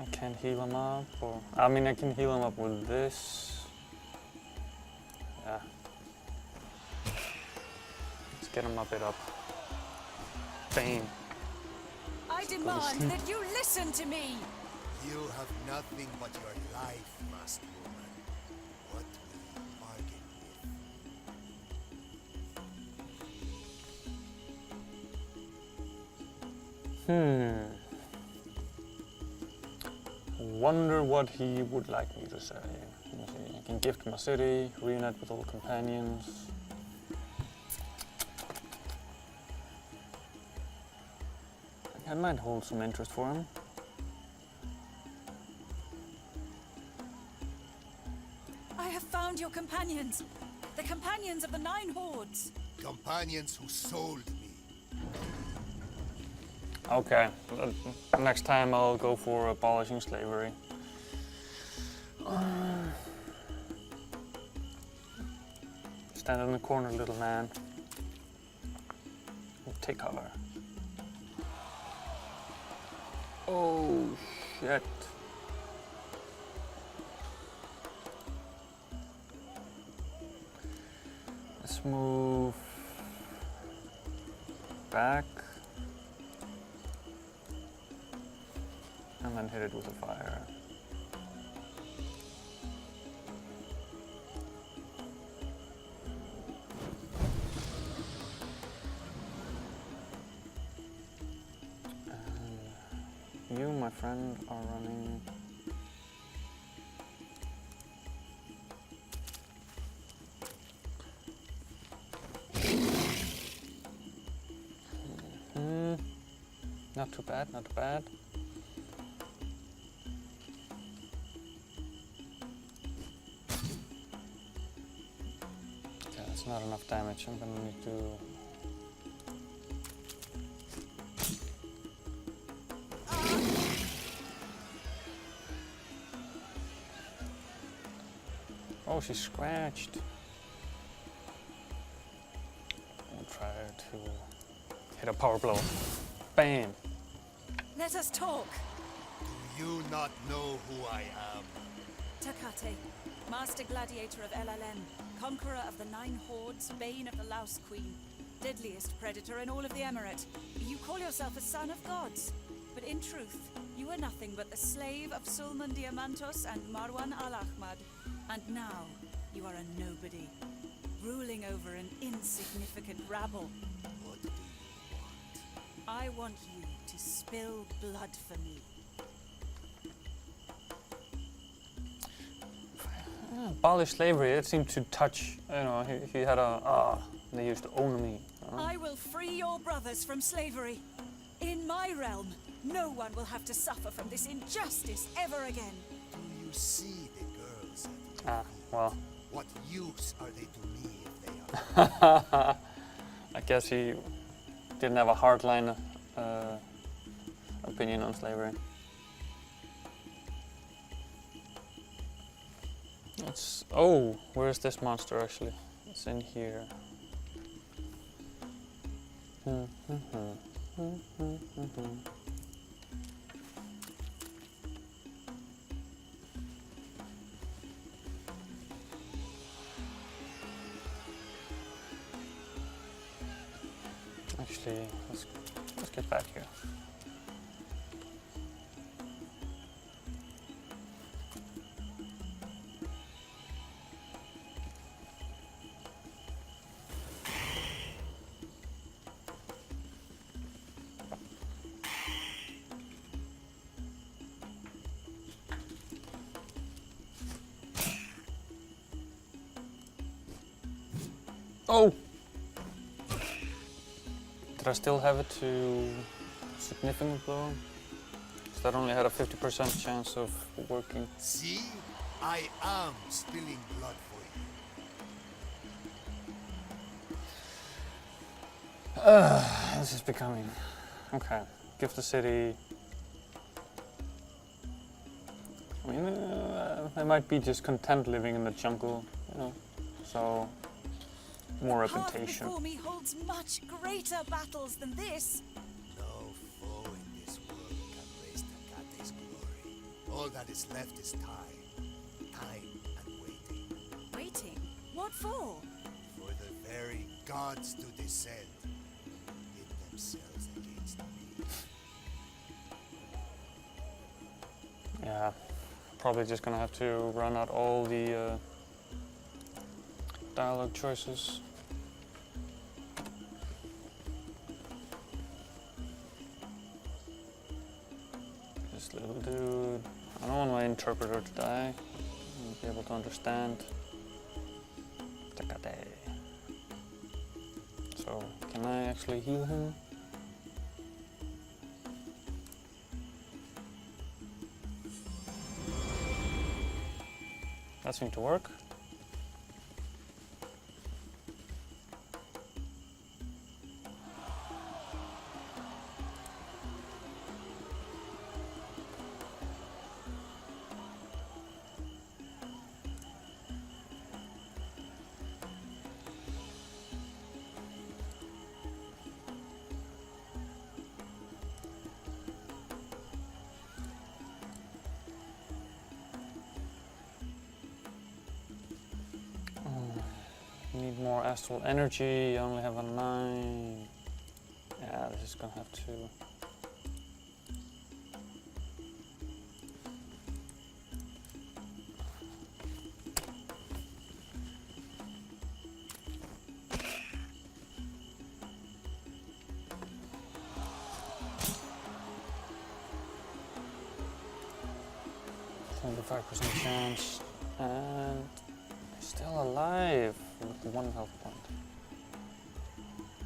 I can't heal him up, or I mean I can heal him up with this. Yeah. Let's get him a bit up. Bam. I demand that you listen to me! You have nothing but your life, masked woman. What will you bargain with? Wonder what he would like me to say. Let me see. I can gift my city, reunite with all companions. I might hold some interest for him. I have found your companions. The companions of the 9 hordes. Companions who sold me. Okay, next time I'll go for abolishing slavery. Stand in the corner, little man. Take cover. Oh, shit. Let's move back. And then hit it with a fire. And you, my friend, are running. Not too bad, not too bad. Not enough damage. I'm gonna need to. Oh, she's scratched. I'll try to hit a power blow. Bam! Let us talk. Do you not know who I am? Takate, Master Gladiator of LLM, Conqueror of the 9 hordes, Bane of the Louse Queen, deadliest predator in all of the Emirate. You call yourself a son of gods, but in truth, you are nothing but the slave of Sulman Diamantos and Marwan al-Ahmad. And now, you are a nobody, ruling over an insignificant rabble. What do you want? I want you to spill blood for me. Abolish slavery, it seemed to touch, you know, he had a, they used to own me. I will free your brothers from slavery. In my realm, no one will have to suffer from this injustice ever again. Do you see the girls at your feet? Well. What use are they to me if they are? I guess he didn't have a hardline opinion on slavery. It's, oh, where's this monster actually? It's in here. Actually, let's get back here. Oh! Did I still have it to significant blow? Because that only had a 50% chance of working. See? I am spilling blood for you. This is becoming... Okay, give the city... I mean, I might be just content living in the jungle, you know, so... More The path reputation. before me holds much greater battles than this. No foe in this world can raise Takate's glory. All that is left is time. Time and waiting. Waiting? What for? For the very gods to descend. Pit themselves against me. Yeah, probably just gonna have to run out all the dialogue choices. This little dude. I don't want my interpreter to die. I'll be able to understand. Takate. So, can I actually heal him? That seemed to work. Need more astral energy. I only have a 9. Yeah, this is gonna have to. $25% chance, and still alive with 1 health point.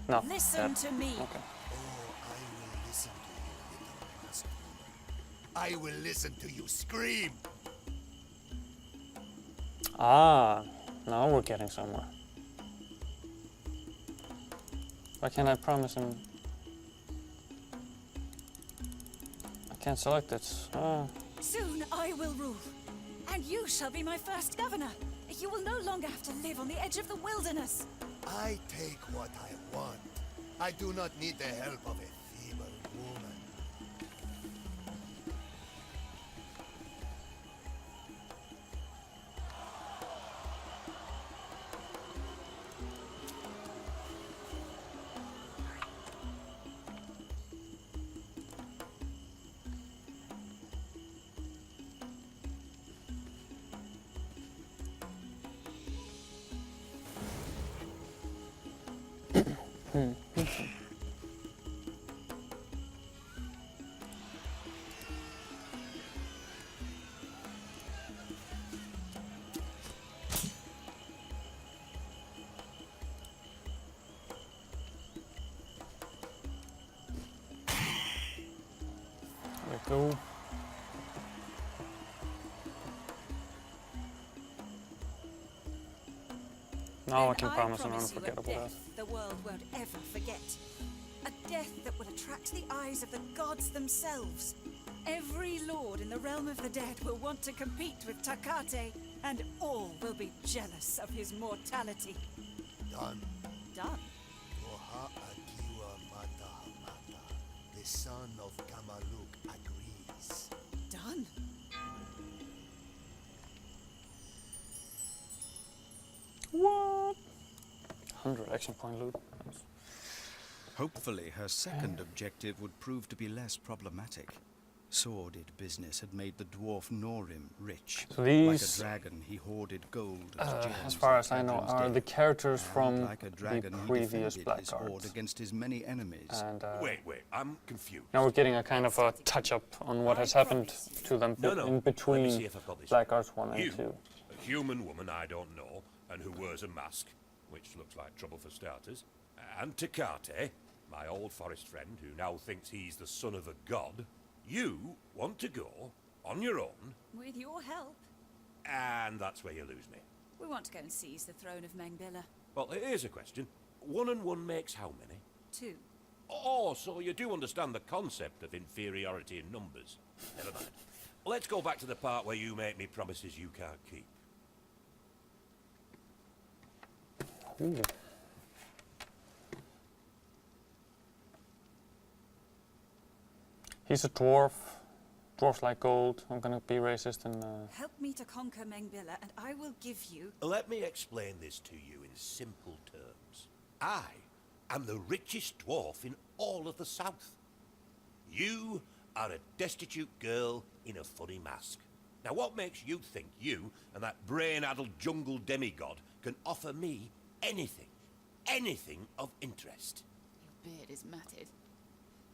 No, Listen dead. to me. Okay. Oh, I will listen to you, little masked woman. I will listen to you scream. Ah, now we're getting somewhere. Why can't I promise him? I can't select it. Oh. Soon I will rule, and you shall be my first governor. You will no longer have to live on the edge of the wilderness. I take what I want. I do not need the help of a feeble woman. There we go. Now I can promise an unforgettable death. The world won't ever forget. A death that will attract the eyes of the gods themselves. Every lord in the realm of the dead will want to compete with Takate, and all will be jealous of his mortality. Done. Done. Toha Akiwa Mata Hamata. The son of Kamaluk agrees. Done. What? 100 action point loot. Nice. Hopefully, her second objective would prove to be less problematic. Sordid business had made the dwarf Norim rich. So Like a these, dragon, he hoarded gold as gems as far in as I know, Cadron's are den. the characters And from like a the dragon, he previous defended his hoard Blackguards. against his many enemies. And Wait, I'm confused. now we're getting a kind of a touch-up on what has happened to them No, in let me between see if I've got this. Blackguards 1 and You, 2. a human woman I don't know, and who wears a mask, which looks like trouble for starters, and Tecate, my old forest friend who now thinks he's the son of a god, you want to go on your own, With your help, and that's where you lose me. we want to go and seize the throne of Mengbilla. Well, here's a question. 1 and 1 makes how many? 2. Oh, so you do understand the concept of inferiority in numbers. Never mind. Let's go back to the part where you make me promises you can't keep. Ooh. He's a dwarf. Dwarfs like gold. I'm gonna be racist and Help me to conquer Mengbilla, and I will give you... Let me explain this to you in simple terms. I am the richest dwarf in all of the south. You are a destitute girl in a funny mask. Now what makes you think you and that brain-addled jungle demigod can offer me anything of interest? Your beard is matted.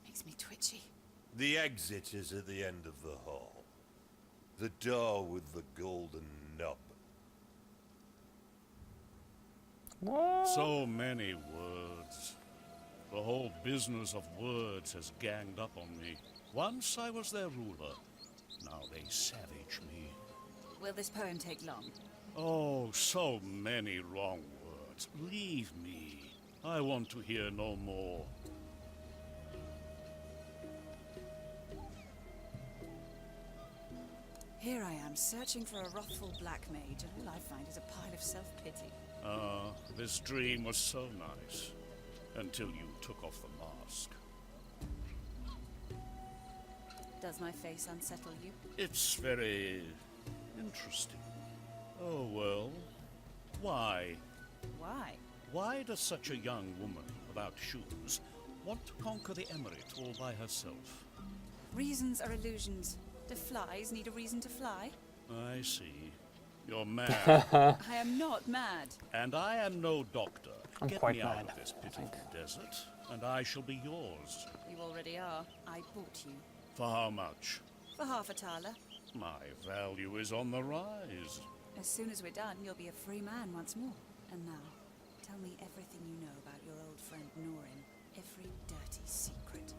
Makes me twitchy. The exit is at the end of the hall. The door with the golden knob. what? So many words. The whole business of words has ganged up on me. Once I was their ruler. Now they savage me. Will this poem take long? Oh, so many wrong words. Leave me. I want to hear no more. Here I am, searching for a wrathful black mage, and all I find is a pile of self-pity. This dream was so nice. Until you took off the mask. Does my face unsettle you? It's very interesting. Oh, well. Why? Why? Why does such a young woman without shoes want to conquer the Emirate all by herself? Reasons are illusions. Do flies need a reason to fly? I see. You're mad. I am not mad. And I am no doctor. I'm Get quite me out mad, of this I pitiful think. desert, and I shall be yours. You already are. I bought you. For how much? For half a thaler. My value is on the rise. As soon as we're done, you'll be a free man once more. And now, tell me everything you know about your old friend Norin. Every dirty secret.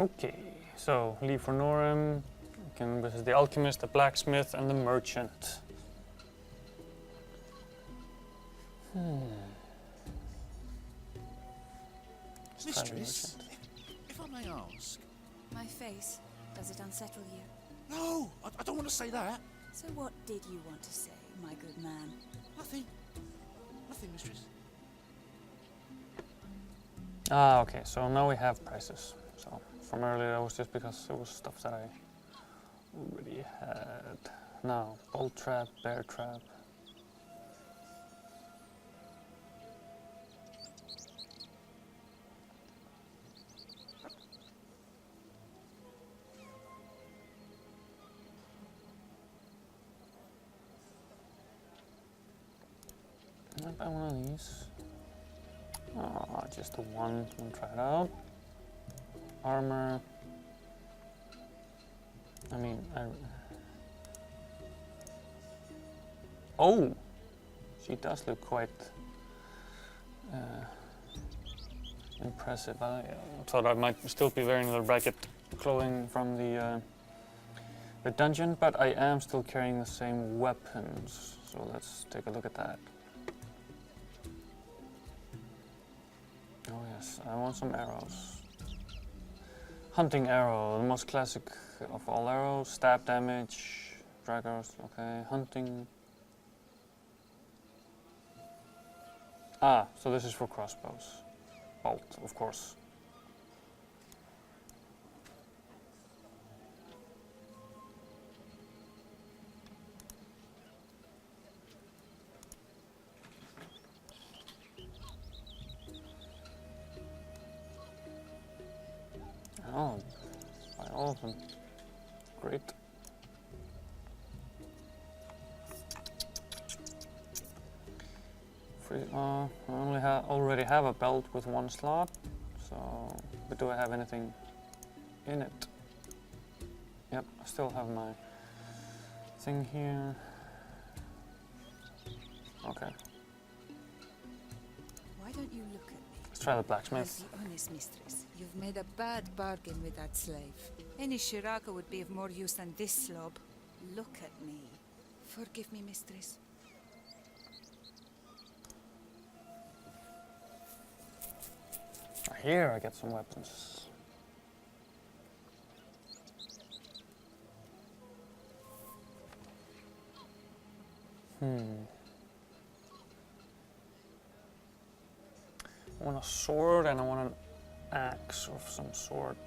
Okay, so leave for Norim. We can visit the alchemist, the blacksmith, and the merchant. Let's try the Mistress, merchant. if I may ask. My face, does it unsettle you? No, I don't want to say that. So what did you want to say, my good man? Nothing. Nothing, mistress. Ah, okay, so now we have prices. So from earlier that was just because it was stuff that I already had. Now, bolt trap, bear trap. Can I buy one of these? Oh, just the one. We'll try it out. Armor. I mean, oh! She does look quite impressive. I thought I might still be wearing the bracket clothing from the dungeon, but I am still carrying the same weapons. So let's take a look at that. Oh yes, I want some arrows. Hunting arrow, the most classic of all arrows. Stab damage, drag arrows, okay. Hunting. Ah, so this is for crossbows. Bolt, of course. all of them. Great. I already have a belt with 1 slot, so, but do I have anything in it? Yep, I still have my thing here. Okay. Why don't you look at me? Let's try the I'll blacksmith. be honest, mistress. You've made a bad bargain with that slave. Any Shiraka would be of more use than this slob. Look at me. Forgive me, mistress. Here I get some weapons. I want a sword and I want an axe of some sort.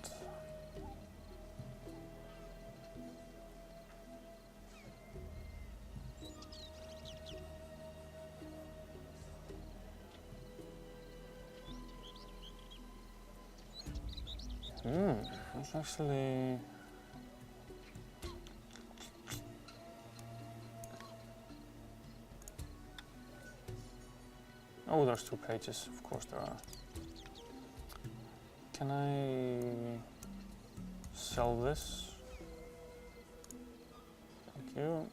That's actually... Oh, there's 2 pages, of course there are. Can I sell this? Thank you.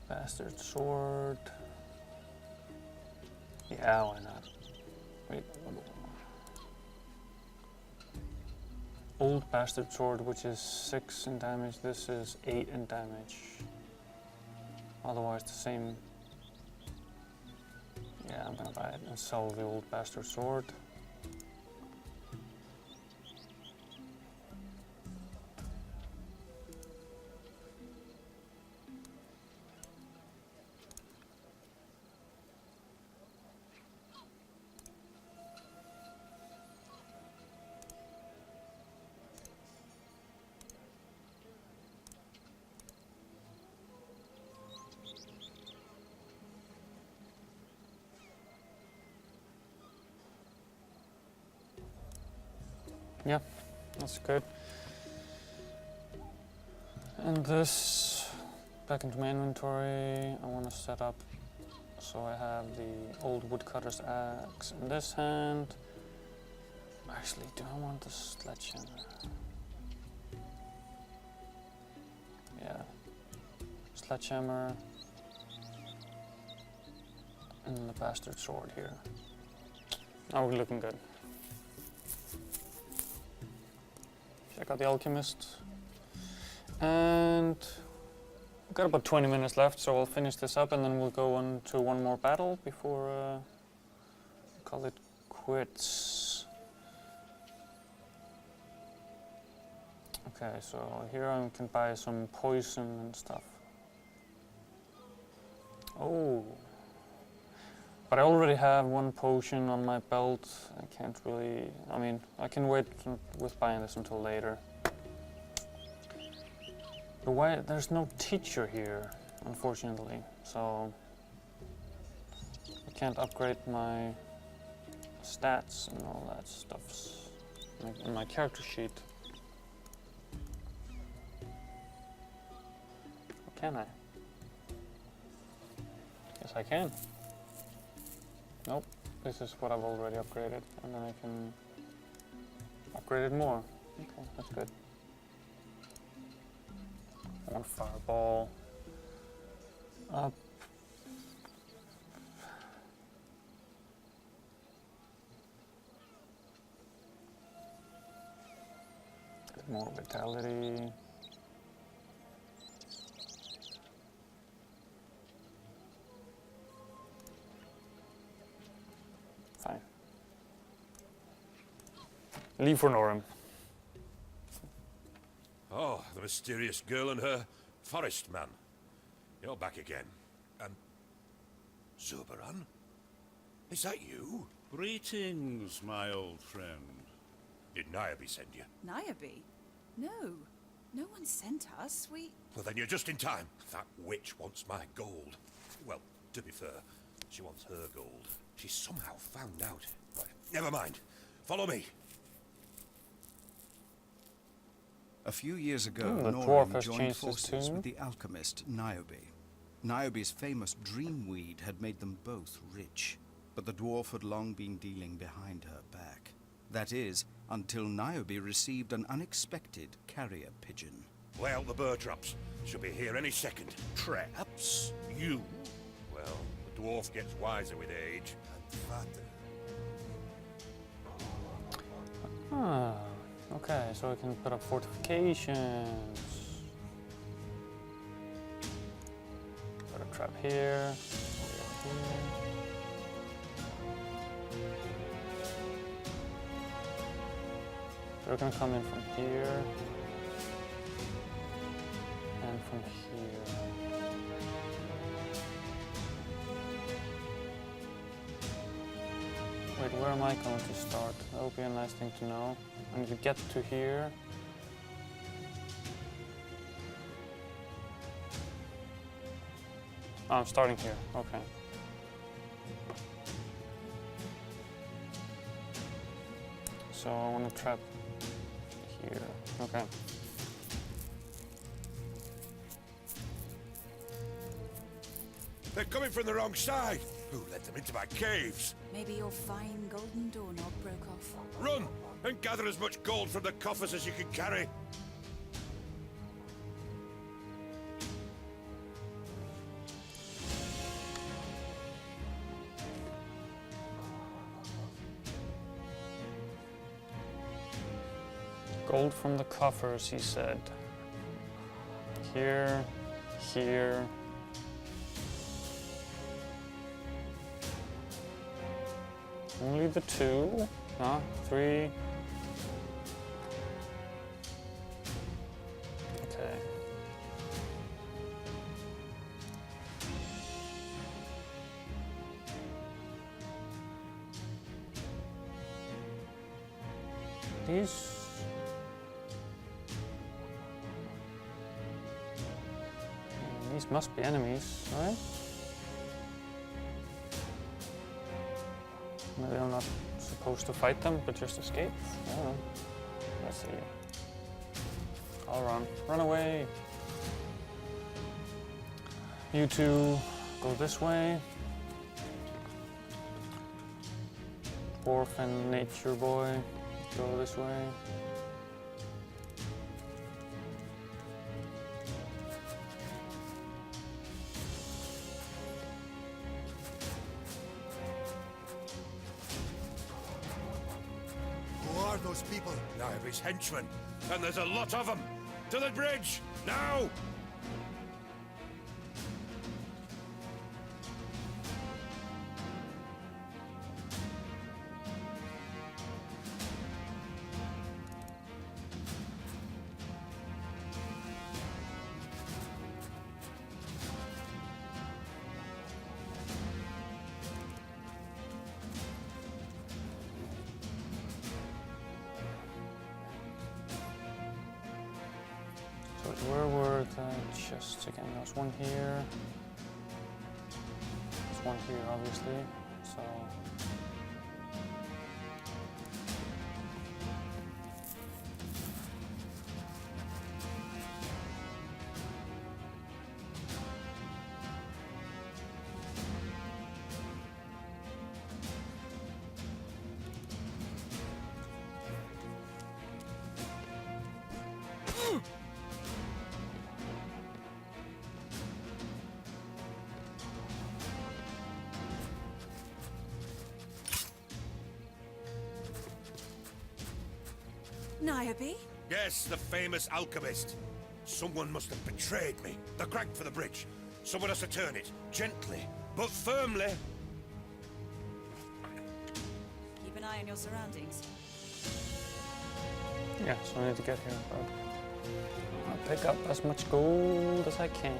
Bastard sword. Yeah, why not? Wait. Old bastard sword, which is 6 in damage. This is 8 in damage. Otherwise the same. Yeah, I'm gonna buy it and sell the old bastard sword. Yeah, that's good. And this, back into my inventory, I want to set up so I have the old woodcutter's axe in this hand. Actually, do I want the sledgehammer? Yeah, sledgehammer and the bastard sword here. Oh, we're looking good. Check out the alchemist. And we've got about 20 minutes left, so we'll finish this up and then we'll go on to one more battle before call it quits. Okay, so here I can buy some poison and stuff. Oh, but I already have 1 potion on my belt. I can't really, I mean, I can wait with buying this until later. But why, there's no teacher here, unfortunately, so I can't upgrade my stats and all that stuff in my character sheet. Or can I? Yes, I can. Nope, this is what I've already upgraded, and then I can upgrade it more. Okay, that's good. I want fireball. Up. Get more vitality. Fine. Leave for Norum. mysterious girl and her forest man. You're back again. Zoberan? Is that you? Greetings, my old friend. Did Niobe send you? Niobe? No. No one sent us. Well, then you're just in time. That witch wants my gold. Well, to be fair, she wants her gold. She somehow found out. Right, never mind. Follow me. A few years ago, the dwarf Norrin has joined changed his forces tune. with the alchemist Niobe. Niobe's famous dreamweed had made them both rich, but the dwarf had long been dealing behind her back. That is, until Niobe received an unexpected carrier pigeon. Lay out the burr traps. She'll be here any second. Traps? You? Well, the dwarf gets wiser with age. And fatter. Ah, okay, so we can put up fortifications. Put a trap here. They're gonna come in from here and from here. Wait, where am I going to start? That would be a nice thing to know. I need to get to here. Oh, I'm starting here. Okay. So I want to trap here. Okay. They're coming from the wrong side. Who let them into my caves? Maybe your fine golden doorknob broke off. Run and gather as much gold from the coffers as you can carry. Gold from the coffers, he said. Here, here. Only the two? No, three. Okay. These must be enemies, right? Maybe I'm not supposed to fight them, but just escape? I don't know. Let's see. I'll run. Run away! You two go this way. Dwarf and nature boy go this way. Who are those people? Niobe's henchmen, and there's a lot of them. To the bridge, now! So where were the chests again? There was one here. There's one here, obviously. So Niobe? Yes, the famous alchemist. Someone must have betrayed me. The crank for the bridge. Someone has to turn it, gently, but firmly. Keep an eye on your surroundings. yeah, so I need to get here. But I'll pick up as much gold as I can.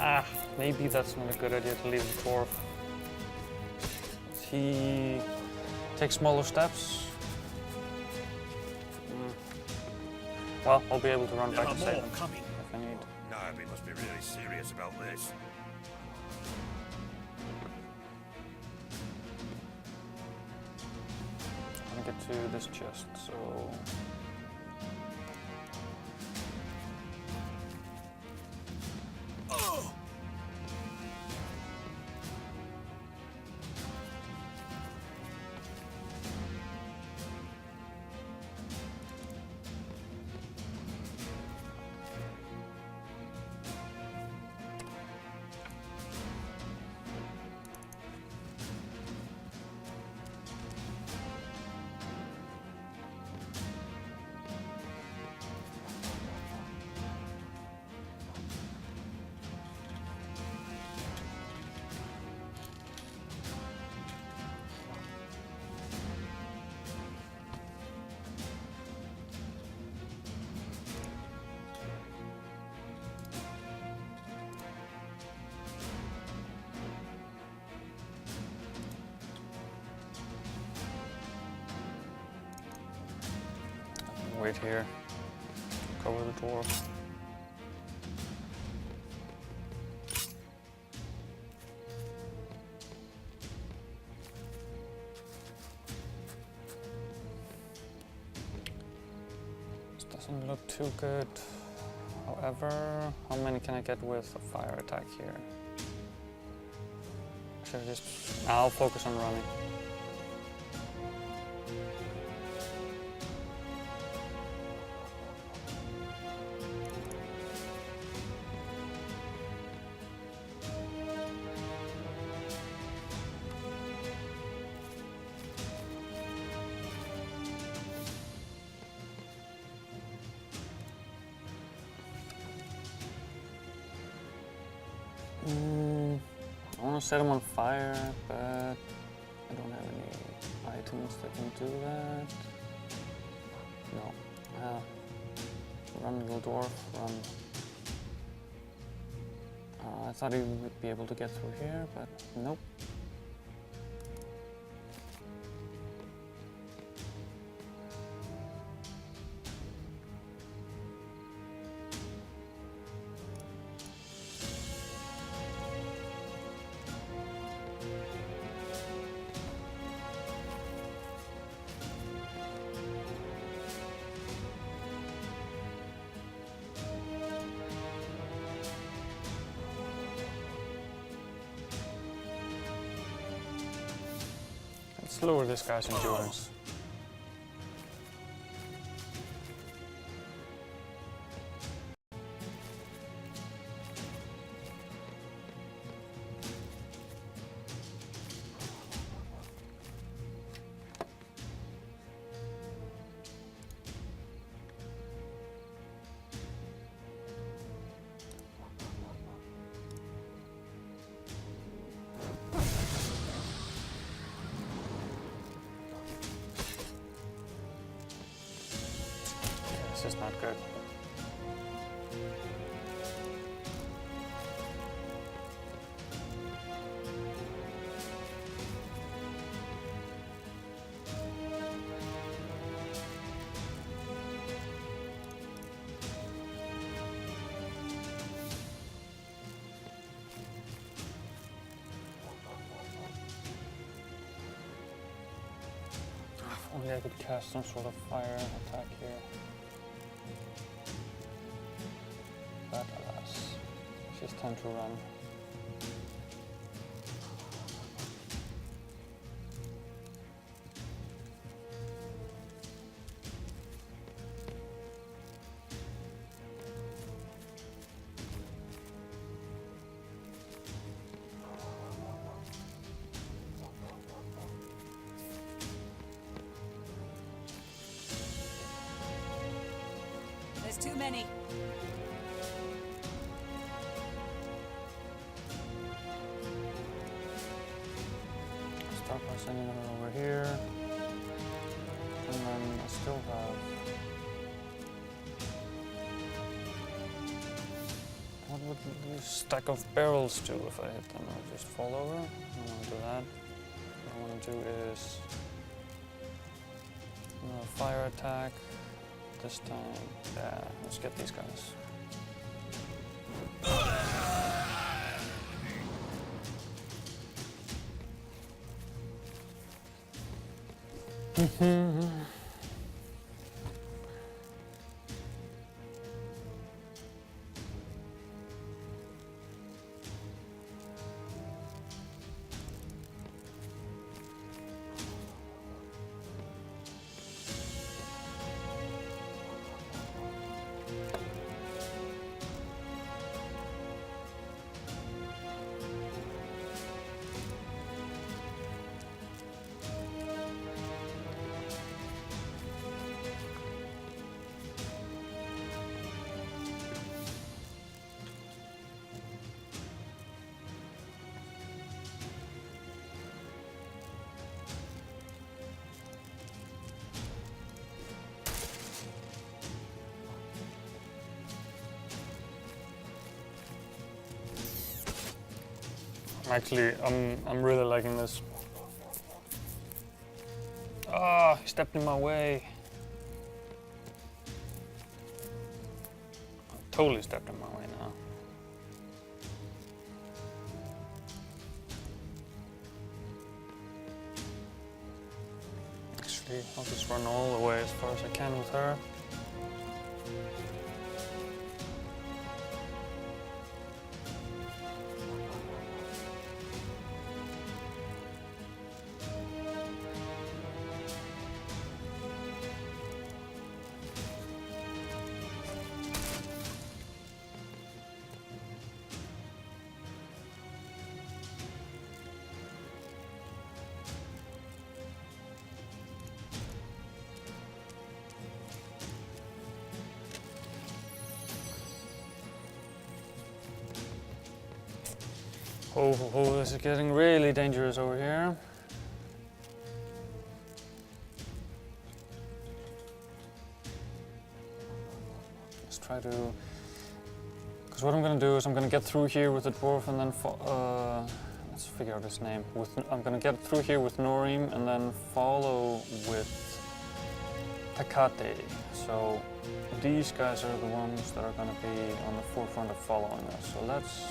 Ah, maybe that's not a good idea to leave the dwarf. He takes smaller steps. Well, I'll be able to run There back are and save more him coming. if I need. Naomi must be really serious about this. I want to get to this chest, so... Wait here. Cover the dwarf. This doesn't look too good. However, how many can I get with a fire attack here? Should I just... I'll focus on running. I want to set him on fire, but I don't have any items that can do that. No. Run, little dwarf, run. I thought he would be able to get through here, but nope. Let's lower this guy's endurance. This is not good. Only I could cast some sort of fire attack here. But alas, it's just time to run. There's too many. Start by sending it over here. And then I still have... What would this stack of barrels do if I hit them? I'll just fall over. I don't want to do that. What I want to do is... fire attack. This time, yeah, let's get these guys. Actually, I'm really liking this. Ah, he stepped in my way. Totally stepped in my way now. Actually, I'll just run all the way as far as I can with her. Oh, this is getting really dangerous over here. Let's try to... Because what I'm going to do is I'm going to get through here with the dwarf and then... let's figure out his name. I'm going to get through here with Norim and then follow with Takate. So these guys are the ones that are going to be on the forefront of following us. So let's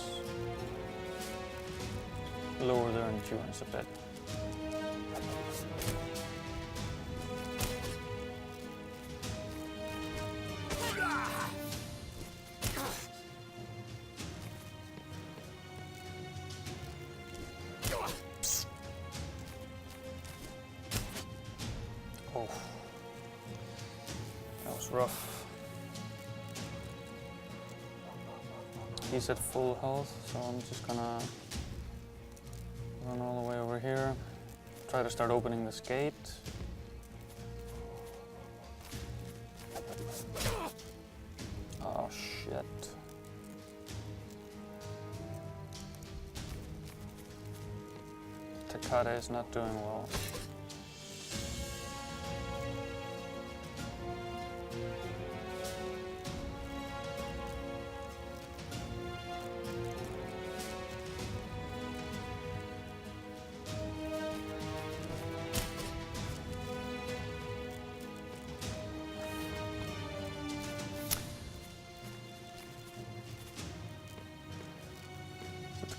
lower their endurance a bit. Oh, that was rough. He's at full health, so I'm just gonna run all the way over here. Try to start opening this gate. Oh shit. Takate is not doing well.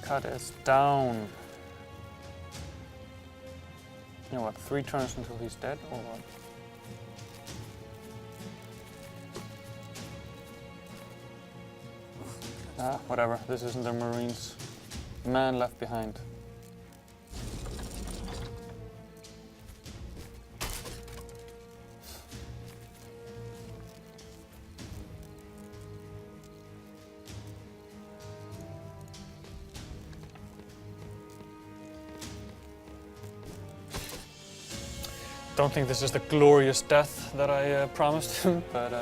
Cut is down. You know what, 3 turns until he's dead, or what? Ah, whatever, this isn't the Marines. Man left behind. Don't think this is the glorious death that I promised him, but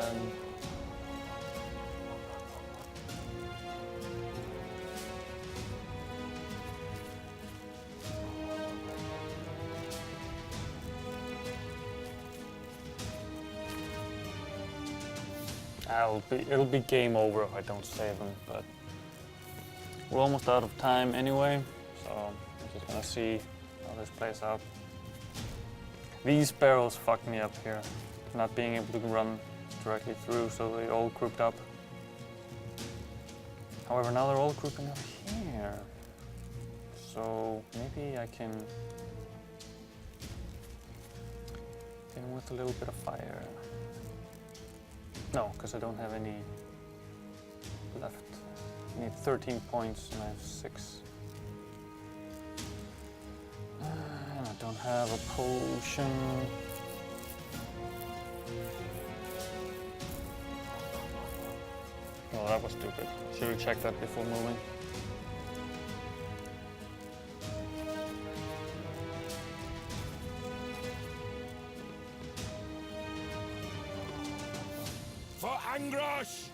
it'll be game over if I don't save him, but we're almost out of time anyway, so I'm just gonna see how this plays out. These barrels fucked me up here, not being able to run directly through, so they all grouped up. However, now they're all grouping up here, so maybe I can hit him with a little bit of fire. No, because I don't have any left. I need 13 points and I have 6. And I don't have a potion. Oh, that was stupid. Should have checked that before moving. For Angrosh!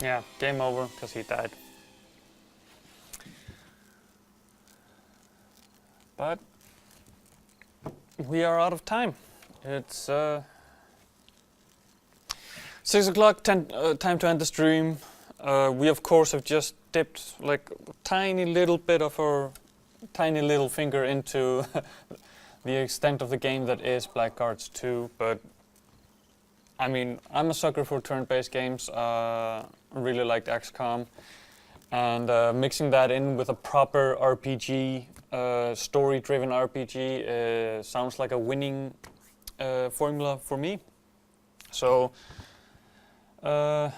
Yeah, game over because he died. But we are out of time. It's 6 o'clock, time to end the stream. We of course have just dipped like a tiny little bit of our tiny little finger into the extent of the game that is Blackguards 2, but I mean, I'm a sucker for turn-based games. I really liked XCOM, and mixing that in with a proper RPG, story-driven RPG, sounds like a winning formula for me. So I'm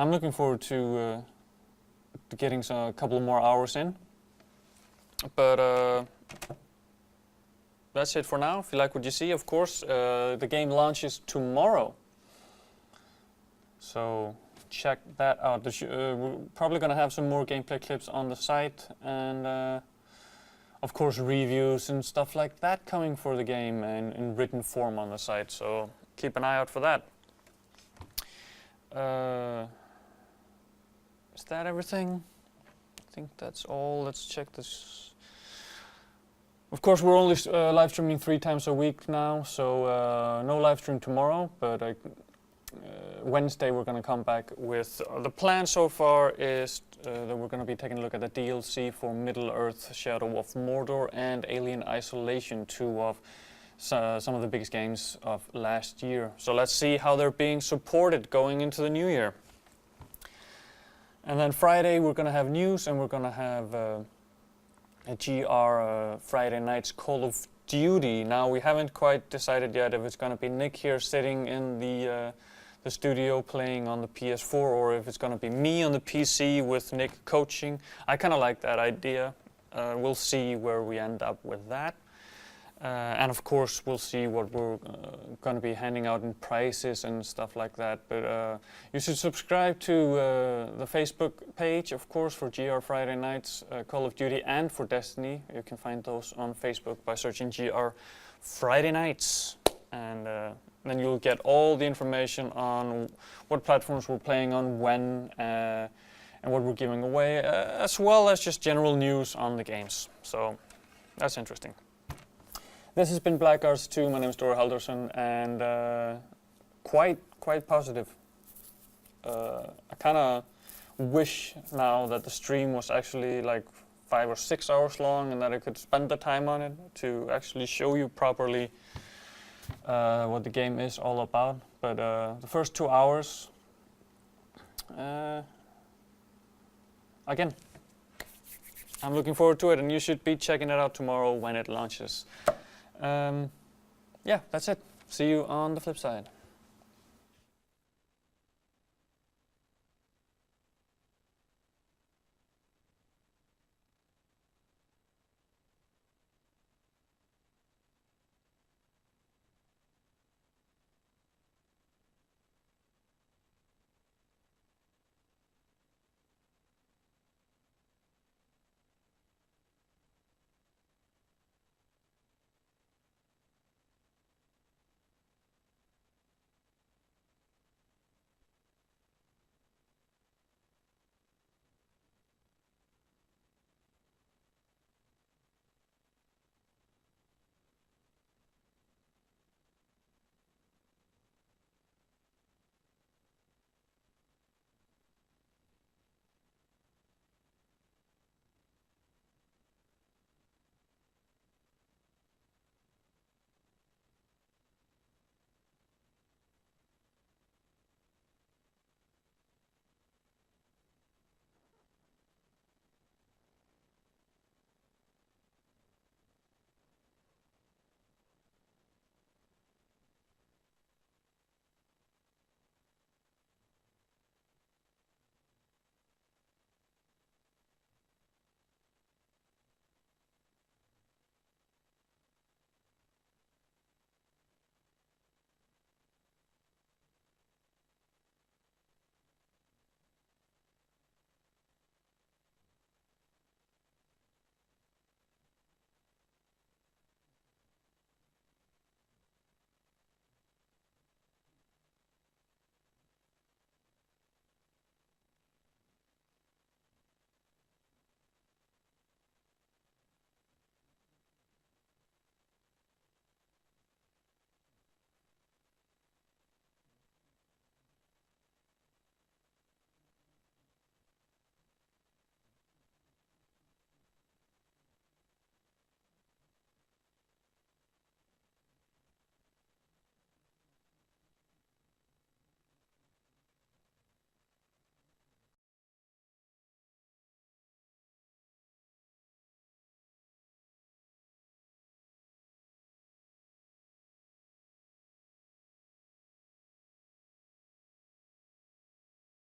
looking forward to getting a couple more hours in. But that's it for now. If you like what you see, of course, the game launches tomorrow. So check that out. We're probably going to have some more gameplay clips on the site, and of course reviews and stuff like that coming for the game and in written form on the site. So keep an eye out for that. Is that everything? I think that's all. Let's check this. Of course, we're only live streaming 3 times a week now, so no live stream tomorrow, but Wednesday we're going to come back with the plan so far is that we're going to be taking a look at the DLC for Middle-earth: Shadow of Mordor and Alien Isolation, 2 of some of the biggest games of last year. So let's see how they're being supported going into the new year. And then Friday we're going to have news, and we're going to have a GR Friday Night's Call of Duty. Now we haven't quite decided yet if it's going to be Nick here sitting in the studio playing on the PS4, or if it's going to be me on the PC with Nick coaching. I kind of like that idea. We'll see where we end up with that. And of course we'll see what we're going to be handing out in prizes and stuff like that. But you should subscribe to the Facebook page, of course, for GR Friday Nights, Call of Duty, and for Destiny. You can find those on Facebook by searching GR Friday Nights. then you'll get all the information on what platforms we're playing on, when, and what we're giving away, as well as just general news on the games. So that's interesting. This has been Blackguards 2. My name is Dore Halderson, and quite positive. I kind of wish now that the stream was actually like 5 or 6 hours long, and that I could spend the time on it to actually show you properly what the game is all about. But the first 2 hours, again, I'm looking forward to it, and you should be checking it out tomorrow when it launches. Yeah, that's it. See you on the flip side.